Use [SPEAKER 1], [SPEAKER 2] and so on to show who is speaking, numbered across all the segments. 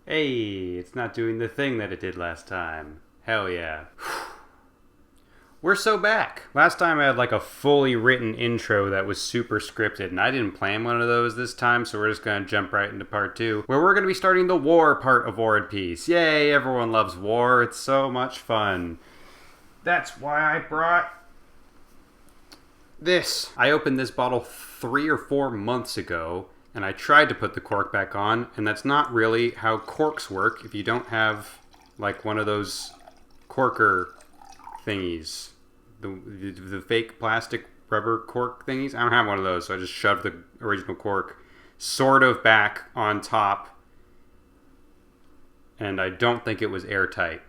[SPEAKER 1] Hey, it's not doing the thing that it did last time. Hell yeah. We're so back. Last time I had like a fully written intro that was super scripted, and I didn't plan one of those this time, so we're just gonna jump right into part 2, where we're gonna be starting the war part of War and Peace. Yay, everyone loves war. It's so much fun. That's why I brought this. I opened this bottle 3 or 4 months ago, and I tried to put the cork back on, and that's not really how corks work if you don't have like one of those corker thingies. The fake plastic rubber cork thingies. I don't have one of those, so I just shoved the original cork sort of back on top, and I don't think it was airtight.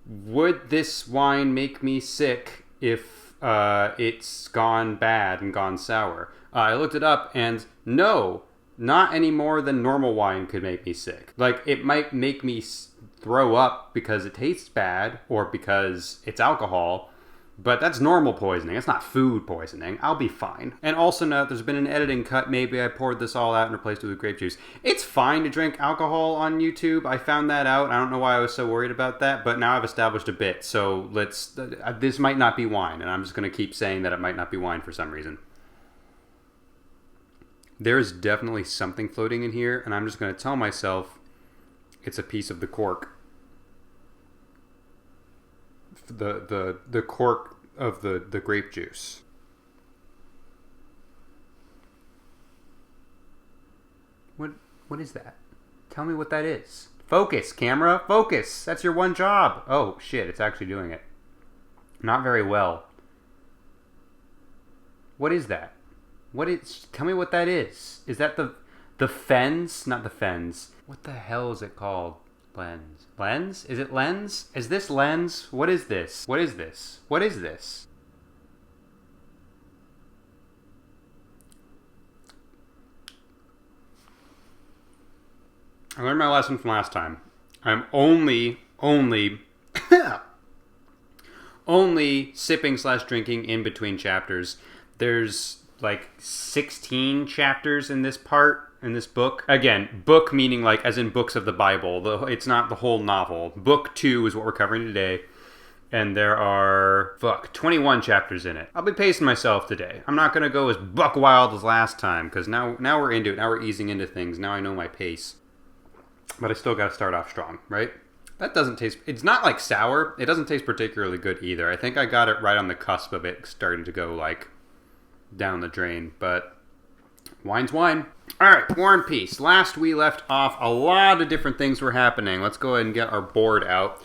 [SPEAKER 1] Would this wine make me sick if it's gone bad and gone sour? I looked it up, and no, not any more than normal wine could make me sick. Like, it might make me throw up because it tastes bad or because it's alcohol, but that's normal poisoning. That's not food poisoning. I'll be fine. And also note, there's been an editing cut. Maybe I poured this all out and replaced it with grape juice. It's fine to drink alcohol on YouTube. I found that out. I don't know why I was so worried about that, but now I've established a bit. So this might not be wine, and I'm just going to keep saying that it might not be wine for some reason. There's definitely something floating in here, and I'm just going to tell myself it's a piece of the cork. The cork of the grape juice. What is that? Tell me what that is. Focus, camera, focus. That's your one job. Oh shit, it's actually doing it. Not very well. What is that? Tell me what that is. Is that the fens? Not the fens. What the hell is it called? Lens? Is it lens? Is this lens? What is this? What is this? What is this? I learned my lesson from last time. I'm only sipping/drinking in between chapters. There's like 16 chapters in this book. Again, book meaning like as in books of the Bible. It's not the whole novel. Book 2 is what we're covering today. And there are 21 chapters in it. I'll be pacing myself today. I'm not going to go as buck wild as last time, because now we're into it. Now we're easing into things. Now I know my pace. But I still got to start off strong, right? That doesn't taste... It's not like sour. It doesn't taste particularly good either. I think I got it right on the cusp of it starting to go like down the drain, but wine's wine. All right, War and Peace. Last we left off, a lot of different things were happening. Let's go ahead and get our board out.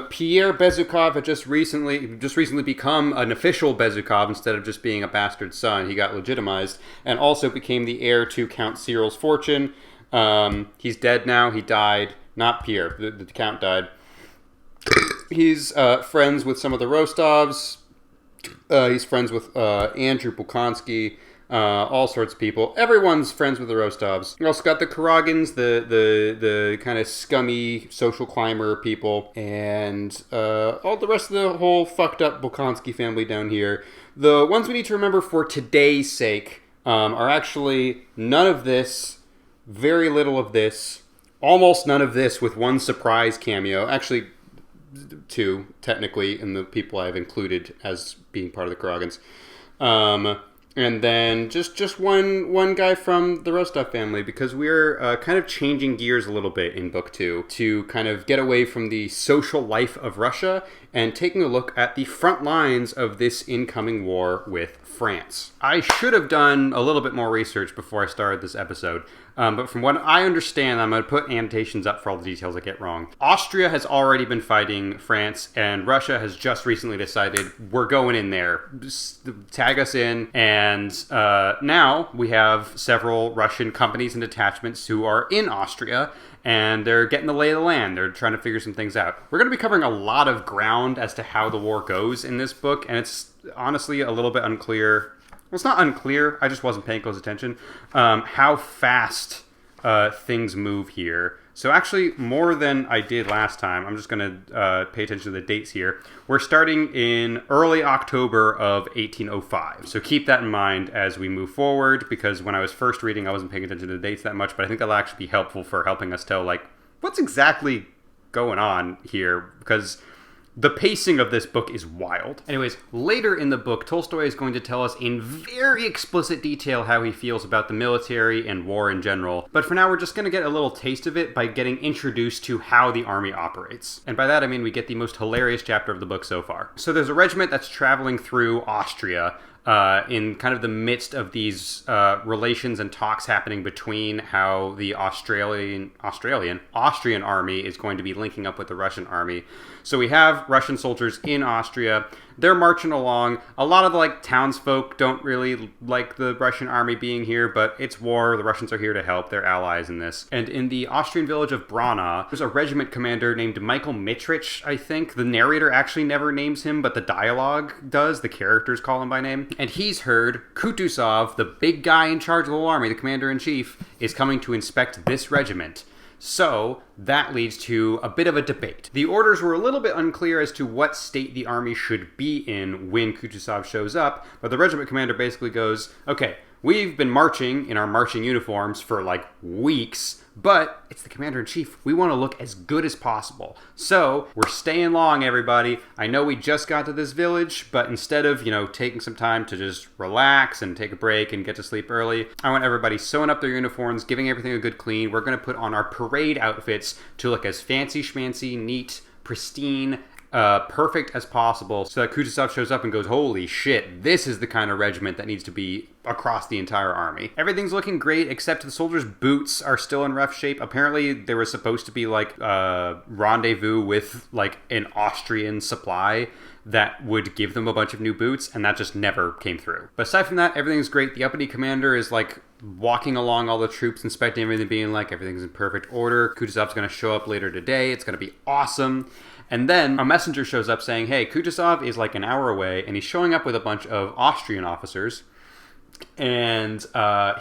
[SPEAKER 1] Pierre Bezukhov had just recently become an official Bezukhov instead of just being a bastard son. He got legitimized and also became the heir to Count Cyril's fortune. He's dead now. He died. Not Pierre. The Count died. He's friends with some of the Rostovs. He's friends with Andrew Bolkonsky, all sorts of people. Everyone's friends with the Rostovs. You also got the Karagins, the kind of scummy social climber people, and all the rest of the whole fucked up Bolkonsky family down here. The ones we need to remember for today's sake are actually none of this, very little of this, almost none of this with one surprise cameo. Actually, 2, technically, in the people I've included as being part of the Karagins. And then just one guy from the Rostov family, because we're kind of changing gears a little bit in Book 2 to kind of get away from the social life of Russia and taking a look at the front lines of this incoming war with France. I should have done a little bit more research before I started this episode, but from what I understand, I'm going to put annotations up for all the details I get wrong. Austria has already been fighting France, and Russia has just recently decided we're going in there. Just tag us in, and now we have several Russian companies and detachments who are in Austria, and they're getting the lay of the land. They're trying to figure some things out. We're going to be covering a lot of ground as to how the war goes in this book, and it's honestly a little bit unclear. Well, it's not unclear. I just wasn't paying close attention. How fast things move here. So actually, more than I did last time, I'm just going to pay attention to the dates here. We're starting in early October of 1805. So keep that in mind as we move forward, because when I was first reading, I wasn't paying attention to the dates that much, but I think that'll actually be helpful for helping us tell, like, what's exactly going on here, because the pacing of this book is wild. Anyways, later in the book, Tolstoy is going to tell us in very explicit detail how he feels about the military and war in general. But for now, we're just going to get a little taste of it by getting introduced to how the army operates. And by that, I mean we get the most hilarious chapter of the book so far. So there's a regiment that's traveling through Austria, in kind of the midst of these relations and talks happening between how the Austrian army is going to be linking up with the Russian army. So we have Russian soldiers in Austria. They're marching along. A lot of the townsfolk don't really like the Russian army being here, but it's war. The Russians are here to help. They're allies in this. And in the Austrian village of Brana, there's a regiment commander named Michael Mitrich, I think. The narrator actually never names him, but the dialogue does. The characters call him by name. And he's heard Kutuzov, the big guy in charge of the whole army, the commander-in-chief, is coming to inspect this regiment. So that leads to a bit of a debate. The orders were a little bit unclear as to what state the army should be in when Kutuzov shows up, but the regiment commander basically goes, okay, we've been marching in our marching uniforms for weeks, but it's the commander-in-chief. We want to look as good as possible. So we're staying long, everybody. I know we just got to this village, but instead of, taking some time to just relax and take a break and get to sleep early, I want everybody sewing up their uniforms, giving everything a good clean. We're going to put on our parade outfits to look as fancy schmancy, neat, pristine, perfect as possible, so that Kutuzov shows up and goes, holy shit, this is the kind of regiment that needs to be across the entire army. Everything's looking great, except the soldiers' boots are still in rough shape. Apparently, there was supposed to be rendezvous with an Austrian supply that would give them a bunch of new boots, and that just never came through. But aside from that, everything's great. The uppity commander is walking along all the troops, inspecting everything, being everything's in perfect order. Kutuzov's going to show up later today. It's going to be awesome. And then a messenger shows up saying, hey, Kutuzov is an hour away, and he's showing up with a bunch of Austrian officers. And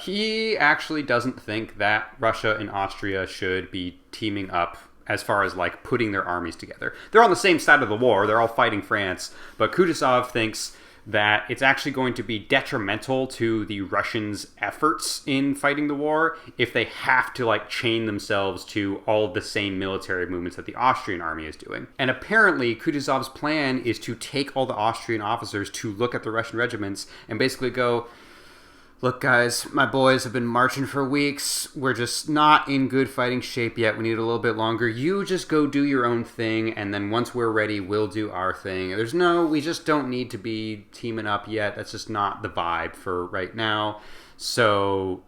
[SPEAKER 1] he actually doesn't think that Russia and Austria should be teaming up as far as putting their armies together. They're on the same side of the war. They're all fighting France. But Kutuzov thinks that it's actually going to be detrimental to the Russians' efforts in fighting the war if they have to chain themselves to all of the same military movements that the Austrian army is doing. And apparently Kutuzov's plan is to take all the Austrian officers to look at the Russian regiments and basically go, look guys, my boys have been marching for weeks. We're just not in good fighting shape yet. We need a little bit longer. You just go do your own thing, and then once we're ready, we'll do our thing. We just don't need to be teaming up yet. That's just not the vibe for right now. So,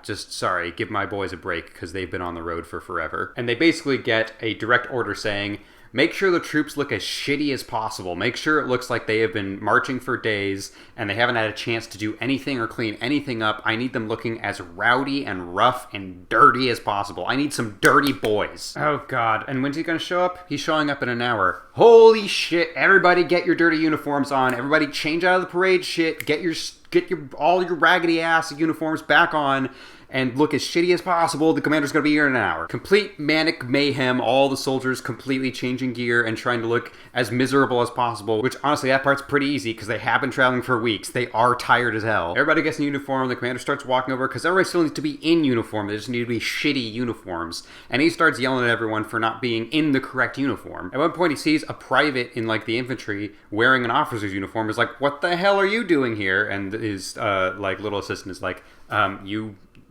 [SPEAKER 1] sorry, give my boys a break because they've been on the road for forever. And they basically get a direct order saying, make sure the troops look as shitty as possible. Make sure it looks like they have been marching for days and they haven't had a chance to do anything or clean anything up. I need them looking as rowdy and rough and dirty as possible. I need some dirty boys. Oh, God. And when's he going to show up? He's showing up in an hour. Holy shit. Everybody get your dirty uniforms on. Everybody change out of the parade shit. Get all your raggedy ass uniforms back on and look as shitty as possible. The commander's going to be here in an hour. Complete manic mayhem, all the soldiers completely changing gear and trying to look as miserable as possible, which honestly, that part's pretty easy because they have been traveling for weeks. They are tired as hell. Everybody gets in uniform. The commander starts walking over because everybody still needs to be in uniform. They just need to be shitty uniforms. And he starts yelling at everyone for not being in the correct uniform. At one point, he sees a private in the infantry wearing an officer's uniform. He's like, what the hell are you doing here? And his little assistant is like,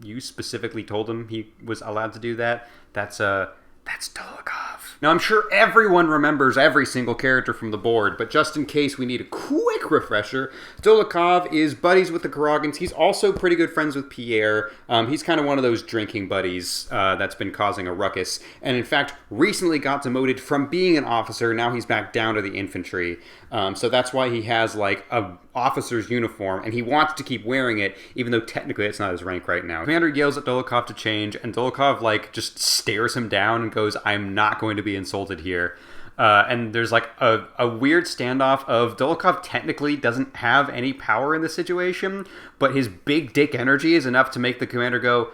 [SPEAKER 1] you specifically told him he was allowed to do that? That's Dolokhov. Now, I'm sure everyone remembers every single character from the board, but just in case we need a quick refresher, Dolokhov is buddies with the Karagins. He's also pretty good friends with Pierre. He's kind of one of those drinking buddies that's been causing a ruckus, and in fact, recently got demoted from being an officer. Now he's back down to the infantry. So that's why he has a officer's uniform, and he wants to keep wearing it, even though technically it's not his rank right now. Commander yells at Dolokhov to change, and Dolokhov just stares him down and goes, I'm not going to be insulted here. And there's a weird standoff of Dolokhov technically doesn't have any power in the situation, but his big dick energy is enough to make the commander go,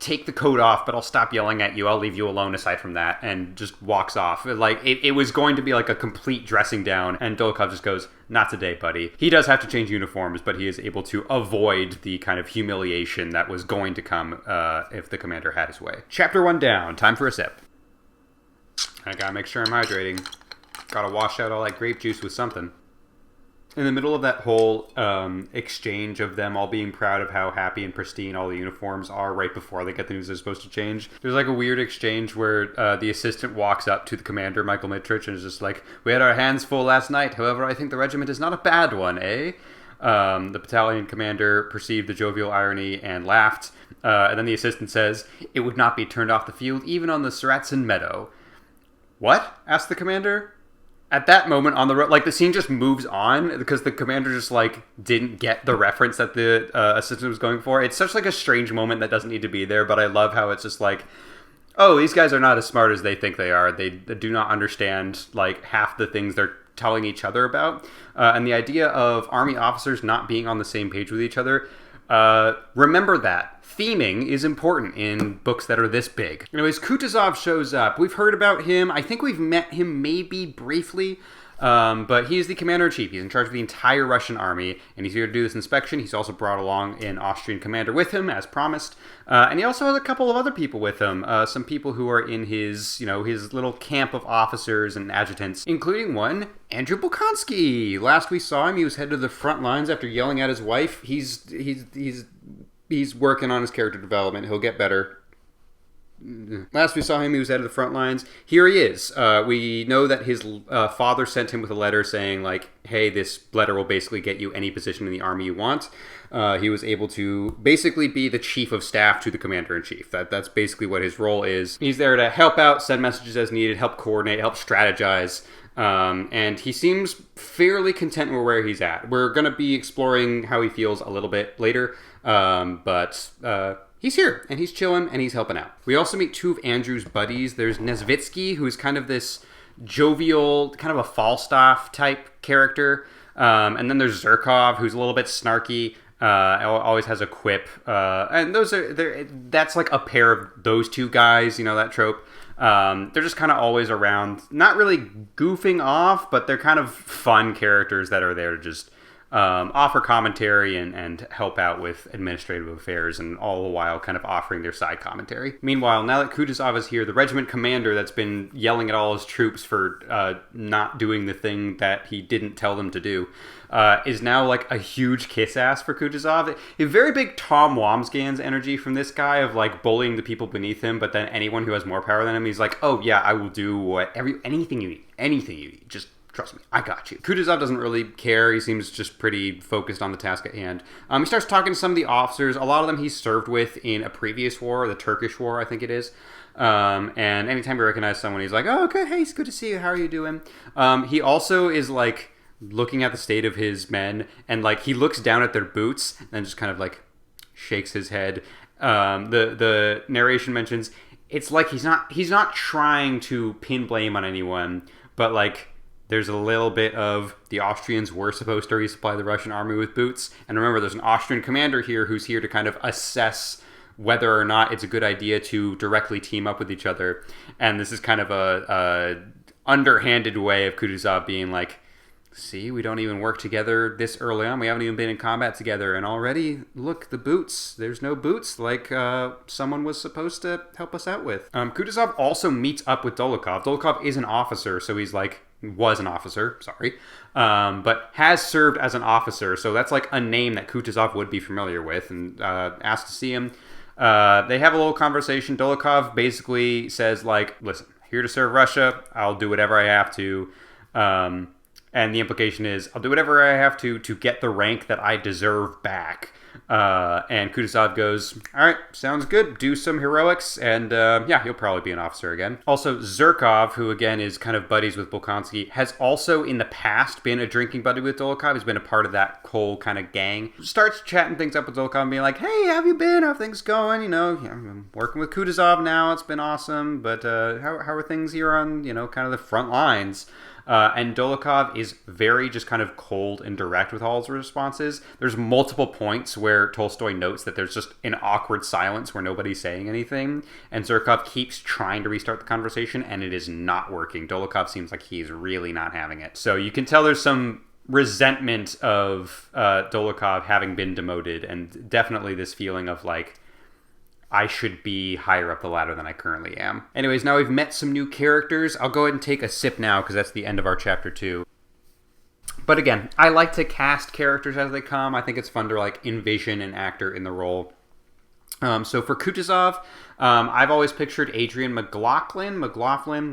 [SPEAKER 1] take the coat off, but I'll stop yelling at you. I'll leave you alone aside from that, and just walks off. Like, it was going to be like a complete dressing down, and Dolokhov just goes, not today, buddy. He does have to change uniforms, but he is able to avoid the kind of humiliation that was going to come if the commander had his way. Chapter 1 down. Time for a sip. I gotta make sure I'm hydrating. Gotta wash out all that grape juice with something. In the middle of that whole exchange of them all being proud of how happy and pristine all the uniforms are right before they get the news they're supposed to change, there's like a weird exchange where the assistant walks up to the commander, Michael Mitrich, and is just like, we had our hands full last night. However, I think the regiment is not a bad one, eh? The battalion commander perceived the jovial irony and laughed. And then the assistant says, it would not be turned off the field even on the Saratzen Meadow. What? Asked the commander. At that moment on the road, like, the scene just moves on because the commander just, like, didn't get the reference that the assistant was going for. It's such, like, a strange moment that doesn't need to be there, but I love how it's just like, oh, these guys are not as smart as they think they are. They do not understand, like, half the things they're telling each other about. And the idea of army officers not being on the same page with each other, remember that. Theming is important in books that are this big. Anyways, Kutuzov shows up. We've heard about him. I think we've met him maybe briefly, but he is the commander-in-chief. He's in charge of the entire Russian army, and he's here to do this inspection. He's also brought along an Austrian commander with him, as promised. And he also has a couple of other people with him, some people who are in his, his little camp of officers and adjutants, including one, Andrew Bolkonsky. Last we saw him, he was headed to the front lines after yelling at his wife. He's working on his character development. He'll get better. Last we saw him, he was head of the front lines. Here he is. We know that his father sent him with a letter saying, like, hey, this letter will basically get you any position in the army you want. He was able to basically be the chief of staff to the commander-in-chief. That's basically what his role is. He's there to help out, send messages as needed, help coordinate, help strategize. And he seems fairly content with where he's at. We're going to be exploring how he feels a little bit later. But he's here, and he's chilling, and he's helping out. We also meet two of Andrew's buddies. There's Nesvitsky, who is kind of this jovial, kind of a Falstaff type character. And then there's Zherkov, who's a little bit snarky, always has a quip. And that's like a pair of those two guys, that trope. They're just kind of always around, not really goofing off, but they're kind of fun characters that are there to just offer commentary and help out with administrative affairs, and all the while kind of offering their side commentary. Meanwhile, now that Kutuzov is here, the regiment commander that's been yelling at all his troops for not doing the thing that he didn't tell them to do, is now like a huge kiss ass for Kutuzov. A very big Tom Wamsgans energy from this guy of like bullying the people beneath him, but then anyone who has more power than him, he's like, oh yeah, I will do anything you need, just trust me, I got you. Kutuzov doesn't really care. He seems just pretty focused on the task at hand. He starts talking to some of the officers. A lot of them he's served with in a previous war, the Turkish War, I think it is. And anytime he recognizes someone, he's like, oh, okay, hey, it's good to see you. How are you doing? He also is like looking at the state of his men, and like he looks down at their boots and just kind of like shakes his head. The narration mentions it's like he's not trying to pin blame on anyone, but like there's a little bit of the Austrians were supposed to resupply the Russian army with boots. And remember, there's an Austrian commander here who's here to kind of assess whether or not it's a good idea to directly team up with each other. And this is kind of a underhanded way of Kutuzov being like, see, we don't even work together this early on. We haven't even been in combat together. And already, look, the boots. There's no boots like someone was supposed to help us out with. Kutuzov also meets up with Dolokhov. Dolokhov is an officer, so he's like, was an officer, sorry, but has served as an officer. So that's like a name that Kutuzov would be familiar with, and asked to see him. They have a little conversation. Dolokhov basically says like, listen, here to serve Russia. I'll do whatever I have to. And the implication is I'll do whatever I have to get the rank that I deserve back. And Kutuzov goes, all right, sounds good. Do some heroics, and yeah, he'll probably be an officer again. Also, Zherkov, who again is kind of buddies with Bolkonsky, has also in the past been a drinking buddy with Dolokhov. He's been a part of that whole kind of gang. Starts chatting things up with Dolokhov and being like, hey, how have you been? How are things going? I'm working with Kutuzov now. It's been awesome. But how are things here on, kind of the front lines? And Dolokhov is very just kind of cold and direct with all his responses. There's multiple points where Tolstoy notes that there's just an awkward silence where nobody's saying anything, and Zherkov keeps trying to restart the conversation, and it is not working. Dolokhov seems like he's really not having it. So you can tell there's some resentment of Dolokhov having been demoted, and definitely this feeling of like, I should be higher up the ladder than I currently am. Anyways, now we've met some new characters. I'll go ahead and take a sip now because that's the end of our chapter 2. But again, I like to cast characters as they come. I think it's fun to like envision an actor in the role. So for Kutuzov, I've always pictured Adrian McLaughlin,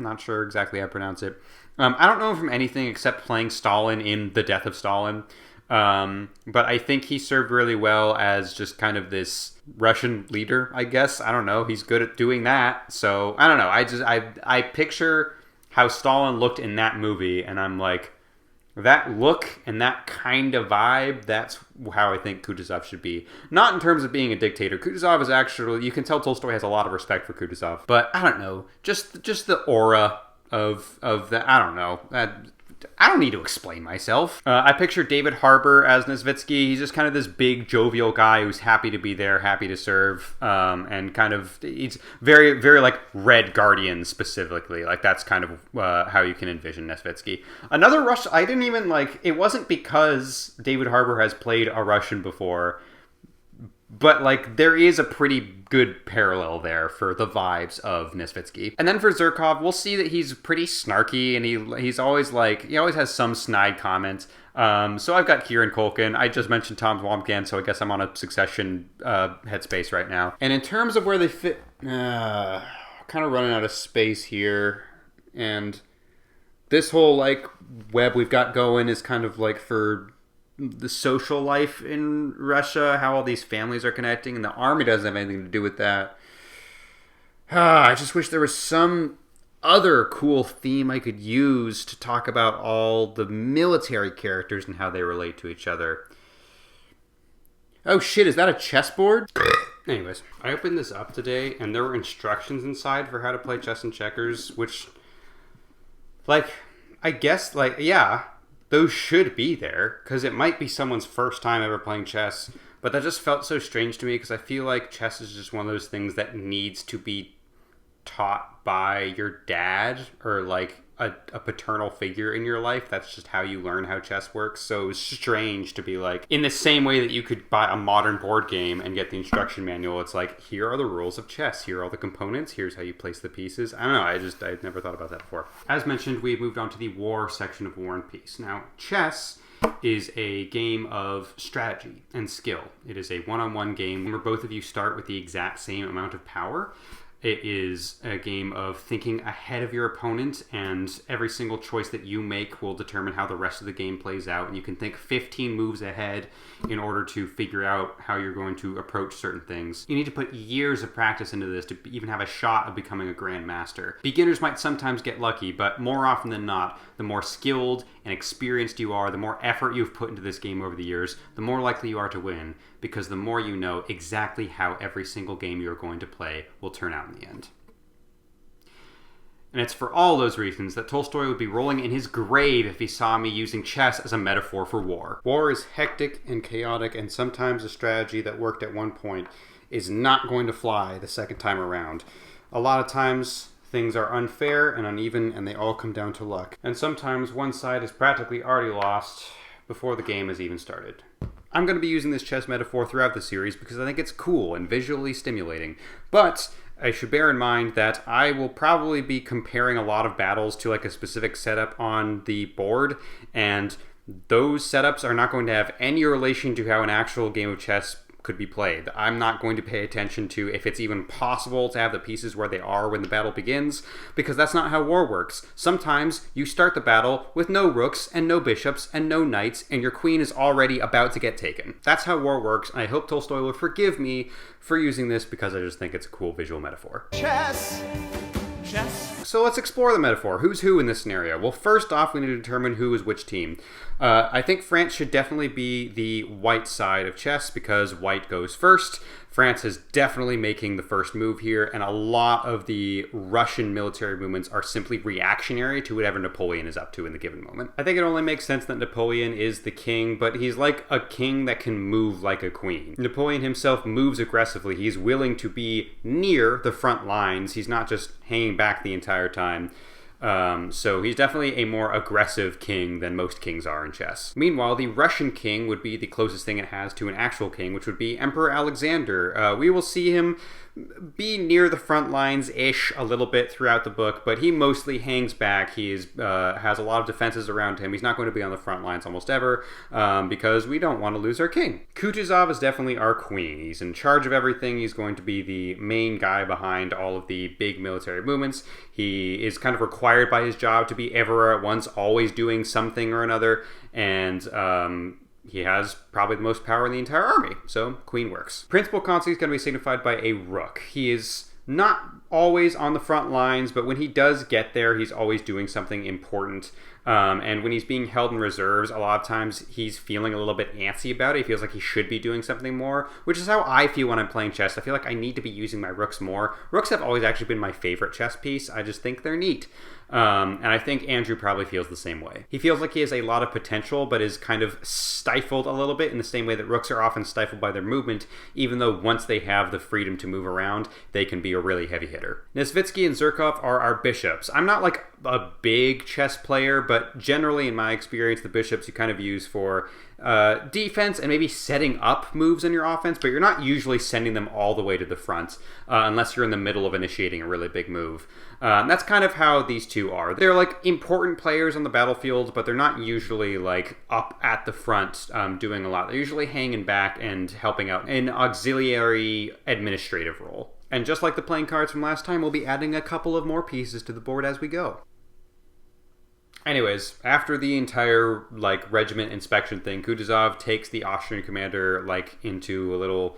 [SPEAKER 1] not sure exactly how to pronounce it. I don't know him from anything except playing Stalin in The Death of Stalin. But I think he served really well as just kind of this Russian leader, I guess. I don't know. He's good at doing that. So I don't know. I picture how Stalin looked in that movie, and I'm like, that look and that kind of vibe, that's how I think Kutuzov should be. Not in terms of being a dictator. Kutuzov is actually, you can tell Tolstoy has a lot of respect for Kutuzov. But I don't know. Just the aura of that. I don't know. I don't need to explain myself. I picture David Harbour as Nesvitsky. He's just kind of this big, jovial guy who's happy to be there, happy to serve, and kind of, he's very, very like Red Guardian specifically. Like that's kind of how you can envision Nesvitsky. Another Russian, I didn't even like, it wasn't because David Harbour has played a Russian before, but like there is a pretty good parallel there for the vibes of Nesvitsky. And then for Zherkov, we'll see that he's pretty snarky, and he's always like, he always has some snide comments. So I've got Kieran Culkin. I just mentioned Tom Wambsgans, so I guess I'm on a Succession headspace right now. And in terms of where they fit, kind of running out of space here. And this whole like web we've got going is kind of like for the social life in Russia, how all these families are connecting, and the army doesn't have anything to do with that. I just wish there was some other cool theme I could use to talk about all the military characters and how they relate to each other. Oh shit, is that a chessboard? Anyways, I opened this up today, and there were instructions inside for how to play chess and checkers, which, like, I guess, like, yeah, those should be there, because it might be someone's first time ever playing chess, but that just felt so strange to me, because I feel like chess is just one of those things that needs to be taught by your dad, or like a paternal figure in your life. That's just how you learn how chess works. So it's strange to be like, in the same way that you could buy a modern board game and get the instruction manual, it's like, here are the rules of chess, here are all the components, here's how you place the pieces. I don't know, I'd never thought about that before. As mentioned, we've moved on to the war section of War and Peace. Now, chess is a game of strategy and skill. It is a one-on-one game where both of you start with the exact same amount of power. It is a game of thinking ahead of your opponent, and every single choice that you make will determine how the rest of the game plays out. And you can think 15 moves ahead in order to figure out how you're going to approach certain things. You need to put years of practice into this to even have a shot of becoming a grandmaster. Beginners might sometimes get lucky, but more often than not, the more skilled and experienced you are, the more effort you've put into this game over the years, the more likely you are to win, because the more you know exactly how every single game you're going to play will turn out in the end. And it's for all those reasons that Tolstoy would be rolling in his grave if he saw me using chess as a metaphor for war. War is hectic and chaotic, and sometimes a strategy that worked at one point is not going to fly the second time around. A lot of times, things are unfair and uneven, and they all come down to luck. And sometimes one side is practically already lost before the game has even started. I'm going to be using this chess metaphor throughout the series because I think it's cool and visually stimulating. But I should bear in mind that I will probably be comparing a lot of battles to like a specific setup on the board, and those setups are not going to have any relation to how an actual game of chess could be played. I'm not going to pay attention to if it's even possible to have the pieces where they are when the battle begins, because that's not how war works. Sometimes you start the battle with no rooks and no bishops and no knights, and your queen is already about to get taken. That's how war works, and I hope Tolstoy will forgive me for using this because I just think it's a cool visual metaphor. Chess! Chess! So let's explore the metaphor. Who's who in this scenario? Well, first off, we need to determine who is which team. I think France should definitely be the white side of chess because white goes first. France is definitely making the first move here, and a lot of the Russian military movements are simply reactionary to whatever Napoleon is up to in the given moment. I think it only makes sense that Napoleon is the king, but he's like a king that can move like a queen. Napoleon himself moves aggressively. He's willing to be near the front lines. He's not just hanging back the entire time. So he's definitely a more aggressive king than most kings are in chess. Meanwhile, the Russian king would be the closest thing it has to an actual king, which would be Emperor Alexander. We will see him be near the front lines-ish a little bit throughout the book, but he mostly hangs back. He has a lot of defenses around him. He's not going to be on the front lines almost ever because we don't want to lose our king. Kutuzov is definitely our queen. He's in charge of everything. He's going to be the main guy behind all of the big military movements. He is kind of required by his job to be everywhere at once, always doing something or another, and he has probably the most power in the entire army, so queen works. Principal Consul is going to be signified by a rook. He is not always on the front lines, but when he does get there, he's always doing something important. And when he's being held in reserves, a lot of times he's feeling a little bit antsy about it. He feels like he should be doing something more, which is how I feel when I'm playing chess. I feel like I need to be using my rooks more. Rooks have always actually been my favorite chess piece. I just think they're neat. And I think Andrew probably feels the same way. He feels like he has a lot of potential, but is kind of stifled a little bit in the same way that rooks are often stifled by their movement, even though once they have the freedom to move around, they can be a really heavy hitter. Nesvitsky and Zherkov are our bishops. I'm not like a big chess player, but generally in my experience, the bishops you kind of use for defense and maybe setting up moves in your offense, but you're not usually sending them all the way to the front unless you're in the middle of initiating a really big move. That's kind of how these two are. They're like important players on the battlefield, but they're not usually like up at the front doing a lot. They're usually hanging back and helping out in an auxiliary administrative role. And just like the playing cards from last time, we'll be adding a couple of more pieces to the board as we go. Anyways, after the entire like regiment inspection thing, Kutuzov takes the Austrian commander like into a little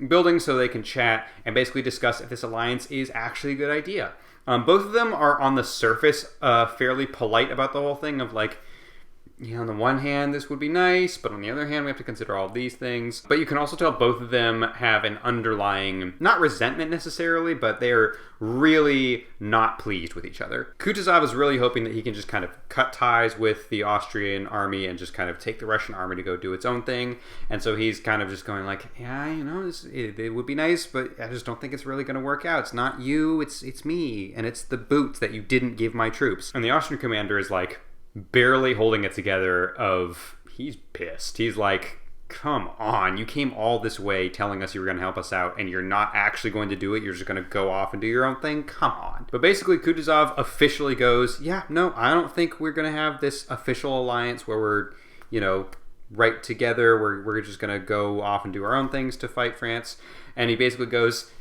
[SPEAKER 1] building so they can chat and basically discuss if this alliance is actually a good idea. Both of them are on the surface fairly polite about the whole thing of like, yeah, on the one hand, this would be nice, but on the other hand, we have to consider all of these things. But you can also tell both of them have an underlying, not resentment necessarily, but they're really not pleased with each other. Kutuzov is really hoping that he can just kind of cut ties with the Austrian army and just kind of take the Russian army to go do its own thing. And so he's kind of just going like, yeah, you know, it would be nice, but I just don't think it's really going to work out. It's not you, it's me, and it's the boots that you didn't give my troops. And the Austrian commander is like, barely holding it together of he's pissed. He's like, come on, you came all this way telling us you were going to help us out and you're not actually going to do it. You're just going to go off and do your own thing. Come on. But basically Kutuzov officially goes, yeah, no, I don't think we're going to have this official alliance where we're, you know, right together. We're just going to go off and do our own things to fight France. And he basically goes,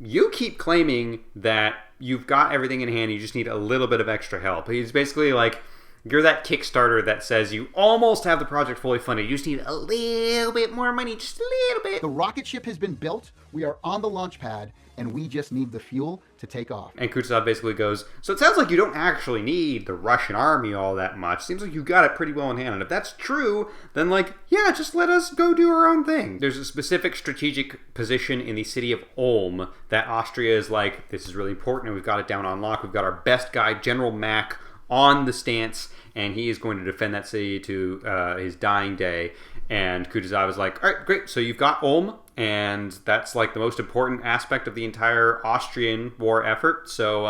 [SPEAKER 1] you keep claiming that you've got everything in hand. You just need a little bit of extra help. He's basically like, you're that Kickstarter that says you almost have the project fully funded. You just need a little bit more money, just a little bit.
[SPEAKER 2] The rocket ship has been built. We are on the launch pad, and we just need the fuel to take off.
[SPEAKER 1] And Kutuzov basically goes, so it sounds like you don't actually need the Russian army all that much. Seems like you got it pretty well in hand. And if that's true, then like, yeah, just let us go do our own thing. There's a specific strategic position in the city of Ulm that Austria is like, this is really important, and we've got it down on lock. We've got our best guy, General Mack, on the stance, and he is going to defend that city to his dying day. And Kutuzov is like, all right, great, so you've got Ulm, and that's like the most important aspect of the entire Austrian war effort, so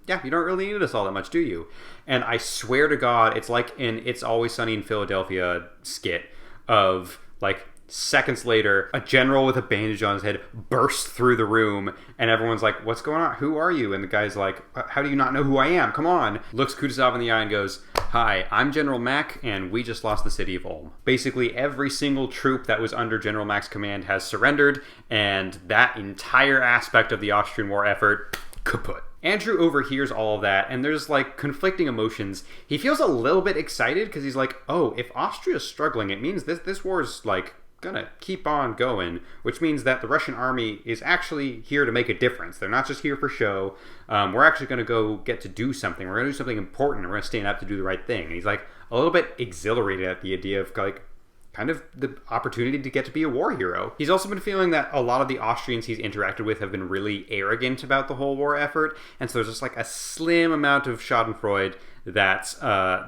[SPEAKER 1] yeah, you don't really need us all that much, do you? And I swear to God, it's like in It's Always Sunny in Philadelphia skit of like, seconds later, a general with a bandage on his head bursts through the room, and everyone's like, what's going on? Who are you? And the guy's like, how do you not know who I am? Come on. Looks Kutuzov in the eye and goes, hi, I'm General Mack, and we just lost the city of Ulm. Basically, every single troop that was under General Mack's command has surrendered, and that entire aspect of the Austrian war effort, kaput. Andrew overhears all of that, and there's like conflicting emotions. He feels a little bit excited because he's like, oh, if Austria's struggling, it means this war is like gonna keep on going, which means that the Russian army is actually here to make a difference. They're not just here for show. We're actually gonna go get to do something. We're gonna do something important. We're gonna stand up to do the right thing. And he's like a little bit exhilarated at the idea of like kind of the opportunity to get to be a war hero. He's also been feeling that a lot of the Austrians he's interacted with have been really arrogant about the whole war effort, and so there's just like a slim amount of schadenfreude that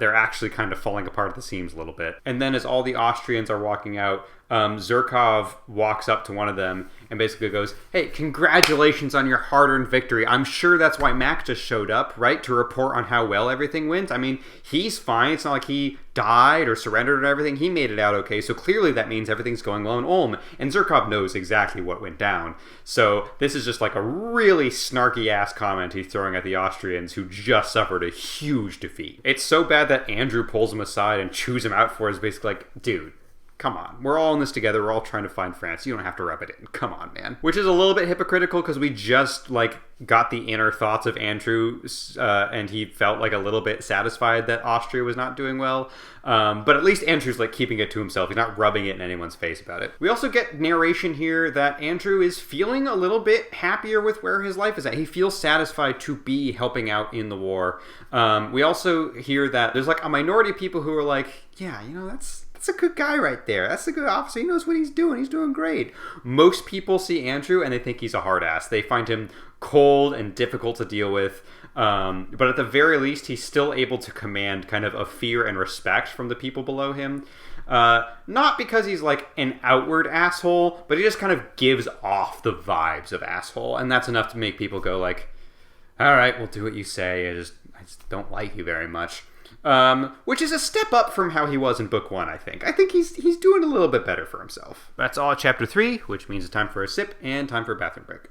[SPEAKER 1] they're actually kind of falling apart at the seams a little bit. And then as all the Austrians are walking out, Zherkov walks up to one of them and basically goes, "Hey, congratulations on your hard-earned victory. I'm sure that's why Mac just showed up, right? To report on how well everything went. I mean, he's fine. It's not like he died or surrendered or everything. He made it out okay. So clearly that means everything's going well in Ulm." And Zherkov knows exactly what went down. So this is just like a really snarky-ass comment he's throwing at the Austrians who just suffered a huge defeat. It's so bad that Andrew pulls him aside and chews him out for it. Is basically like, dude, come on. We're all in this together. We're all trying to find France. You don't have to rub it in. Come on, man. Which is a little bit hypocritical because we just, like, got the inner thoughts of Andrew and he felt, like, a little bit satisfied that Austria was not doing well. But at least Andrew's, like, keeping it to himself. He's not rubbing it in anyone's face about it. We also get narration here that Andrew is feeling a little bit happier with where his life is at. He feels satisfied to be helping out in the war. We also hear that there's, like, a minority of people who are like, yeah, you know, that's a good guy right there. That's a good officer. He knows what he's doing. He's doing great. Most people see Andrew and they think he's a hard ass. They find him cold and difficult to deal with. But at the very least, he's still able to command kind of a fear and respect from the people below him. Not because he's like an outward asshole, but he just kind of gives off the vibes of asshole. And that's enough to make people go like, all right, we'll do what you say. I just don't like you very much. Which is a step up from how he was in book 1, I think. I think he's doing a little bit better for himself. That's all at chapter 3, which means it's time for a sip and time for a bathroom break.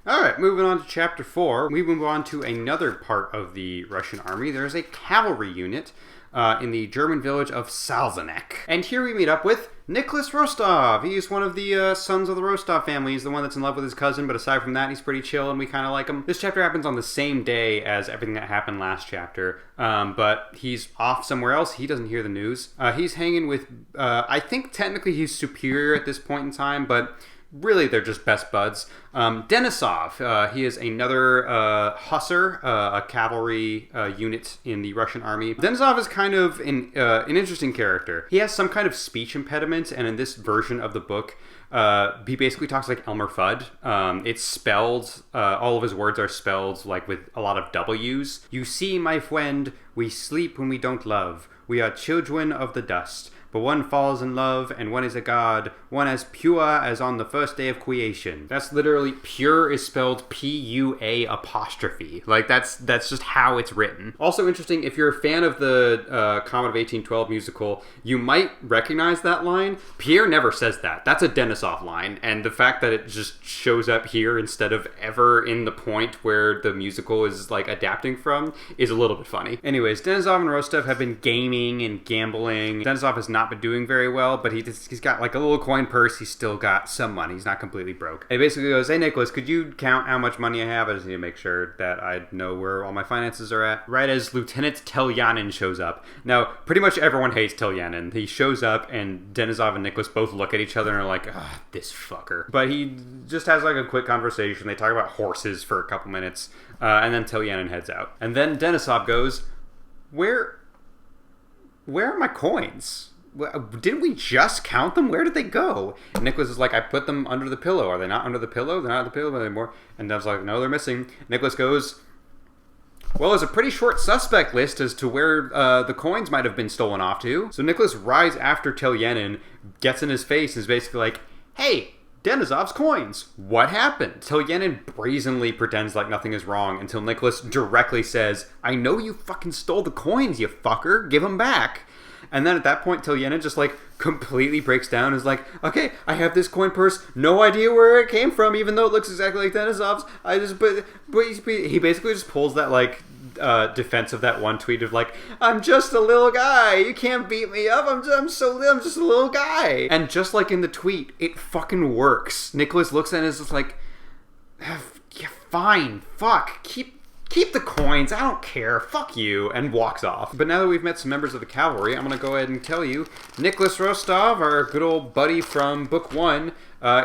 [SPEAKER 1] Alright, moving on to chapter 4. We move on to another part of the Russian army. There's a cavalry unit in the German village of Salzenek. And here we meet up with Nicholas Rostov. He's one of the sons of the Rostov family. He's the one that's in love with his cousin, but aside from that, he's pretty chill and we kind of like him. This chapter happens on the same day as everything that happened last chapter, but he's off somewhere else. He doesn't hear the news. He's hanging with, I think technically he's superior at this point in time, but really they're just best buds. Denisov, he is another hussar, a cavalry unit in the Russian army. Denisov is kind of an interesting character. He has some kind of speech impediment, and in this version of the book, he basically talks like Elmer Fudd. It's spelled, all of his words are spelled like with a lot of W's. You see, my friend, we sleep when we don't love. We are children of the dust. But one falls in love, and one is a god, one as pure as on the first day of creation. That's literally, pure is spelled P-U-A apostrophe. Like, that's just how it's written. Also interesting, if you're a fan of the Comet of 1812 musical, you might recognize that line. Pierre never says that. That's a Denisov line, and the fact that it just shows up here instead of ever in the point where the musical is, like, adapting from is a little bit funny. Anyways, Denisov and Rostov have been gaming and gambling. Denisov has not been doing very well, but he's got like a little coin purse. He's still got some money. He's not completely broke. And he basically goes, "Hey Nicholas, could you count how much money I have? I just need to make sure that I know where all my finances are at." Right as Lieutenant Telyanin shows up. Now, pretty much everyone hates Telyanin. He shows up and Denisov and Nicholas both look at each other and are like, "Ugh, this fucker." But he just has like a quick conversation. They talk about horses for a couple minutes, and then Telyanin heads out. And then Denisov goes, Where are my coins? Didn't we just count them? Where did they go?" And Nicholas is like, "I put them under the pillow. Are they not under the pillow? They're not under the pillow anymore." And Dev's like, "No, they're missing." Nicholas goes, "Well, there's a pretty short suspect list as to where the coins might have been stolen off to." So Nicholas rides after Telyanin, gets in his face, and is basically like, "Hey, Denisov's coins. What happened?" Telyanin brazenly pretends like nothing is wrong until Nicholas directly says, "I know you fucking stole the coins, you fucker. Give them back." And then at that point, Telyanin just like completely breaks down and is like, "Okay, I have this coin purse, no idea where it came from, even though it looks exactly like Denisov's. But he basically just pulls that like defense of that one tweet of like, I'm just a little guy, you can't beat me up, I'm just a little guy. And just like in the tweet, it fucking works. Nicholas looks at it and is just like, yeah, fine, fuck, keep keep the coins, I don't care, fuck you, and walks off. But now that we've met some members of the cavalry, I'm going to go ahead and tell you, Nicholas Rostov, our good old buddy from book 1,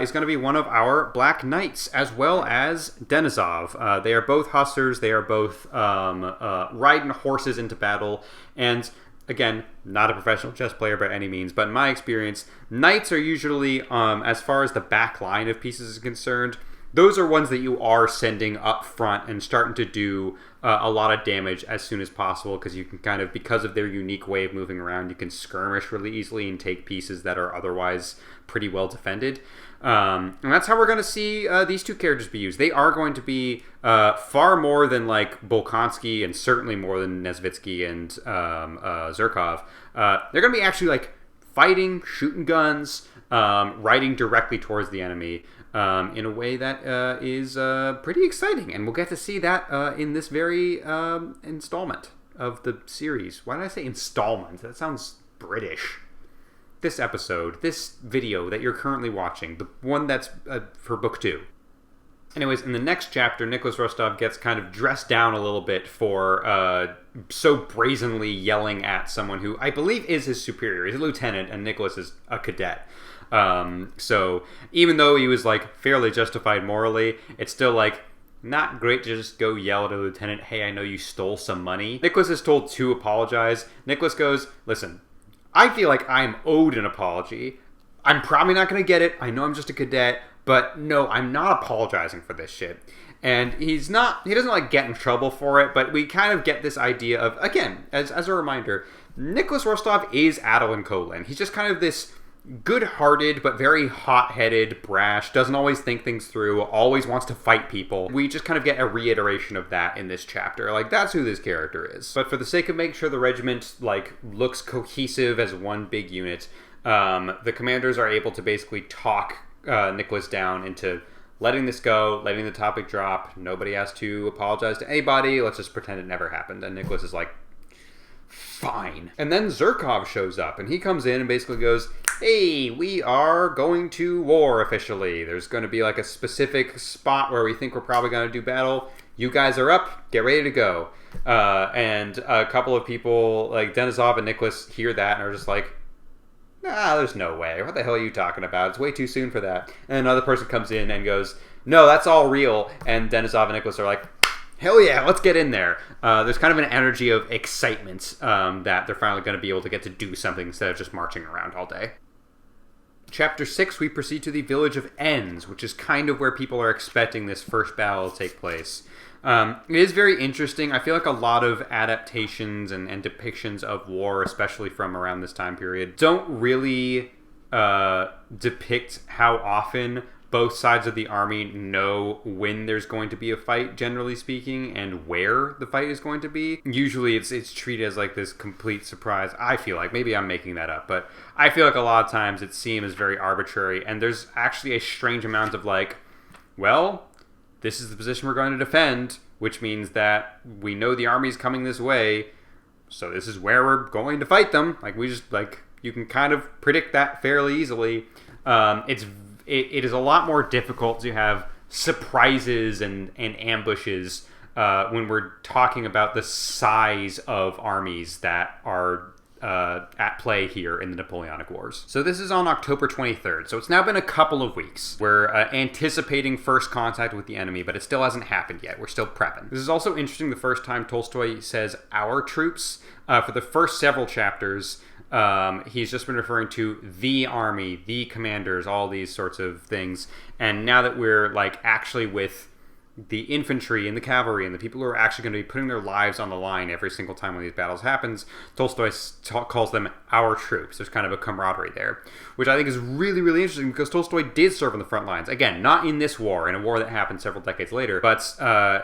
[SPEAKER 1] is going to be one of our Black Knights, as well as Denisov. They are both hussars, they are both riding horses into battle, and again, not a professional chess player by any means, but in my experience, knights are usually, as far as the back line of pieces is concerned, those are ones that you are sending up front and starting to do a lot of damage as soon as possible, because you can kind of, because of their unique way of moving around, you can skirmish really easily and take pieces that are otherwise pretty well defended. And that's how we're going to see these two characters be used. They are going to be far more than like Bolkonsky, and certainly more than Nesvitsky and Zherkov. They're going to be actually like fighting, shooting guns, riding directly towards the enemy in a way that is pretty exciting. And we'll get to see that in this very installment of the series. Why did I say installment? That sounds British. This episode, this video that you're currently watching, the one that's for book 2. Anyways, in the next chapter, Nicholas Rostov gets kind of dressed down a little bit for so brazenly yelling at someone who I believe is his superior. He's a lieutenant and Nicholas is a cadet. So even though he was like fairly justified morally, it's still like not great to just go yell at a lieutenant, hey, I know you stole some money. Nicholas is told to apologize. Nicholas goes, listen, I feel like I'm owed an apology. I'm probably not going to get it. I know I'm just a cadet, but no, I'm not apologizing for this shit. And he doesn't like get in trouble for it, but we kind of get this idea of, again, as a reminder, Nicholas Rostov is Adolin Kolin. He's just kind of this good-hearted but very hot-headed, brash, doesn't always think things through, always wants to fight people. We just kind of get a reiteration of that in this chapter. Like, that's who this character is. But for the sake of making sure the regiment like looks cohesive as one big unit, the commanders are able to basically talk Nicholas down into letting this go, letting the topic drop. Nobody has to apologize to anybody. Let's just pretend it never happened. And Nicholas is like, fine. And then Zherkov shows up, and he comes in and basically goes, hey, we are going to war officially. There's going to be like a specific spot where we think we're probably going to do battle. You guys are up. Get ready to go. And a couple of people, like Denisov and Nicholas, hear that and are just like, nah, there's no way. What the hell are you talking about? It's way too soon for that. And another person comes in and goes, no, that's all real. And Denisov and Nicholas are like, hell yeah, let's get in there. There's kind of an energy of excitement that they're finally going to be able to get to do something instead of just marching around all day. Chapter 6, we proceed to the village of Enns, which is kind of where people are expecting this first battle to take place. It is very interesting. I feel like a lot of adaptations and depictions of war, especially from around this time period, don't really depict how often both sides of the army know when there's going to be a fight, generally speaking, and where the fight is going to be. Usually it's treated as like this complete surprise. I feel like, maybe I'm making that up, but I feel like a lot of times it's seen as very arbitrary, and there's actually a strange amount of like, well, this is the position we're going to defend, which means that we know the army's coming this way, so this is where we're going to fight them. Like, we just, like, you can kind of predict that fairly easily. It is a lot more difficult to have surprises and ambushes when we're talking about the size of armies that are at play here in the Napoleonic Wars. So this is on October 23rd, so it's now been a couple of weeks. We're anticipating first contact with the enemy, but it still hasn't happened yet. We're still prepping. This is also interesting, the first time Tolstoy says our troops. For the first several chapters, he's just been referring to the army, the commanders, all these sorts of things. And now that we're like actually with the infantry and the cavalry and the people who are actually going to be putting their lives on the line every single time one of these battles happens, Tolstoy calls them our troops. There's kind of a camaraderie there, which I think is really, really interesting because Tolstoy did serve on the front lines. Again, not in this war, in a war that happened several decades later, but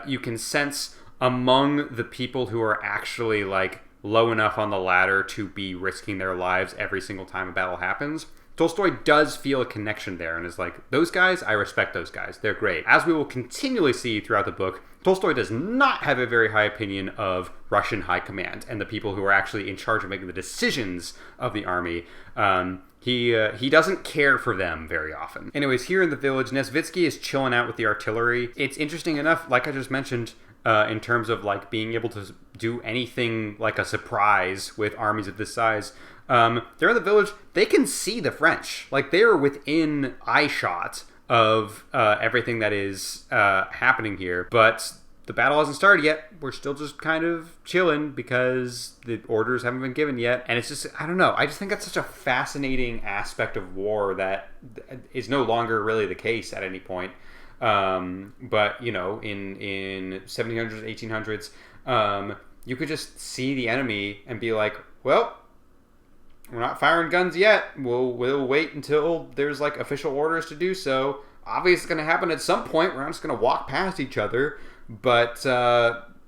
[SPEAKER 1] you can sense among the people who are actually like low enough on the ladder to be risking their lives every single time a battle happens, Tolstoy does feel a connection there and is like, those guys, I respect those guys. They're great. As we will continually see throughout the book, Tolstoy does not have a very high opinion of Russian high command and the people who are actually in charge of making the decisions of the army. He doesn't care for them very often. Anyways, here in the village, Nesvitsky is chilling out with the artillery. It's interesting enough, like I just mentioned, in terms of like being able to do anything like a surprise with armies of this size. They're in the village. They can see the French. Like, they're within eye shot of everything that is happening here. But the battle hasn't started yet. We're still just kind of chilling because the orders haven't been given yet. And it's just, I don't know. I just think that's such a fascinating aspect of war that is no longer really the case at any point. But, you know, in 1700s, 1800s, you could just see the enemy and be like, well, we're not firing guns yet. We'll wait until there's like official orders to do so. Obviously, it's going to happen at some point. We're not just going to walk past each other. But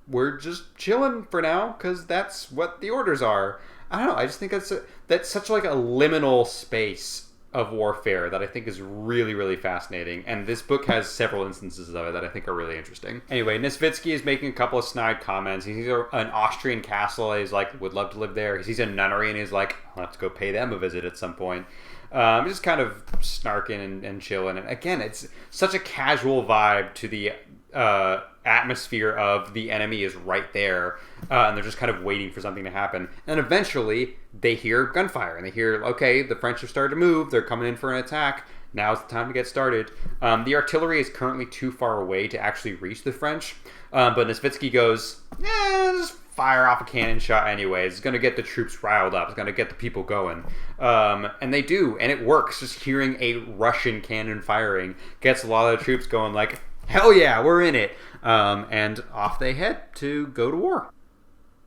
[SPEAKER 1] we're just chilling for now because that's what the orders are. I don't know. I just think that's such like a liminal space of warfare that I think is really, really fascinating. And this book has several instances of it that I think are really interesting. Anyway, Nesvitsky is making a couple of snide comments. He sees an Austrian castle and he's like, would love to live there. He sees a nunnery and he's like, I'll have to go pay them a visit at some point. Just kind of snarking and chilling. And again, it's such a casual vibe to the atmosphere of the enemy is right there, and they're just kind of waiting for something to happen. And eventually, they hear gunfire, and they hear, okay, the French have started to move, they're coming in for an attack, now's the time to get started. The artillery is currently too far away to actually reach the French, but Nesvitsky goes, just fire off a cannon shot anyways. It's going to get the troops riled up. It's going to get the people going. And they do, and it works. Just hearing a Russian cannon firing gets a lot of the troops going like, hell yeah, we're in it. And off they head to go to war.